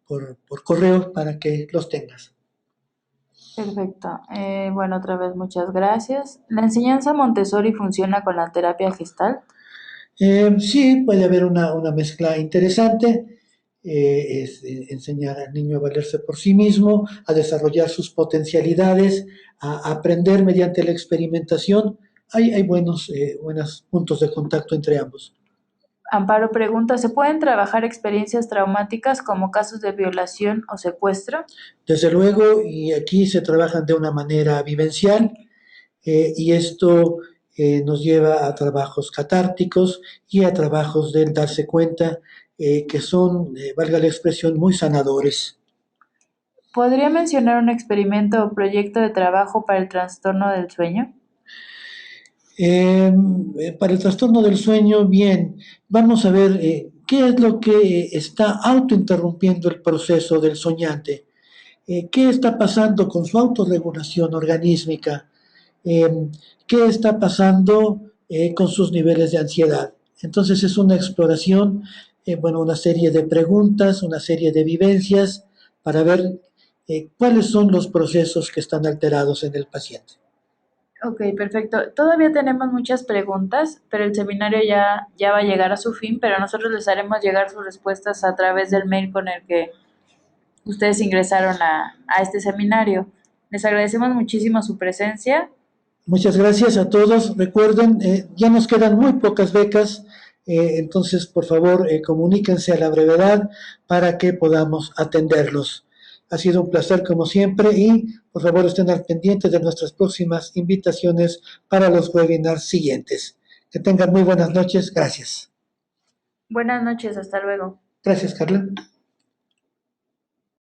por correo para que los tengas.
Perfecto. Bueno, otra vez muchas gracias. ¿La enseñanza Montessori funciona con la terapia Gestalt?
Sí, puede haber una mezcla interesante. Es enseñar al niño a valerse por sí mismo, a desarrollar sus potencialidades, a aprender mediante la experimentación. Hay buenos puntos de contacto entre ambos.
Amparo pregunta, ¿se pueden trabajar experiencias traumáticas como casos de violación o secuestro?
Desde luego, y aquí se trabajan de una manera vivencial, y esto nos lleva a trabajos catárticos y a trabajos del darse cuenta que son, valga la expresión, muy sanadores.
¿Podría mencionar un experimento o proyecto de trabajo para el trastorno del sueño?
Para el trastorno del sueño, bien, vamos a ver qué es lo que está autointerrumpiendo el proceso del soñante. qué está pasando con su autorregulación organísmica, qué está pasando con sus niveles de ansiedad. Entonces es una exploración, bueno, una serie de preguntas, una serie de vivencias para ver cuáles son los procesos que están alterados en el paciente.
Ok, perfecto. Todavía tenemos muchas preguntas, pero el seminario ya va a llegar a su fin, pero nosotros les haremos llegar sus respuestas a través del mail con el que ustedes ingresaron a este seminario. Les agradecemos muchísimo su presencia.
Muchas gracias a todos. Recuerden, ya nos quedan muy pocas becas, entonces por favor comuníquense a la brevedad para que podamos atenderlos. Ha sido un placer como siempre y por favor estén al pendiente de nuestras próximas invitaciones para los webinars siguientes. Que tengan muy buenas noches. Gracias.
Buenas noches, hasta luego.
Gracias, Carla.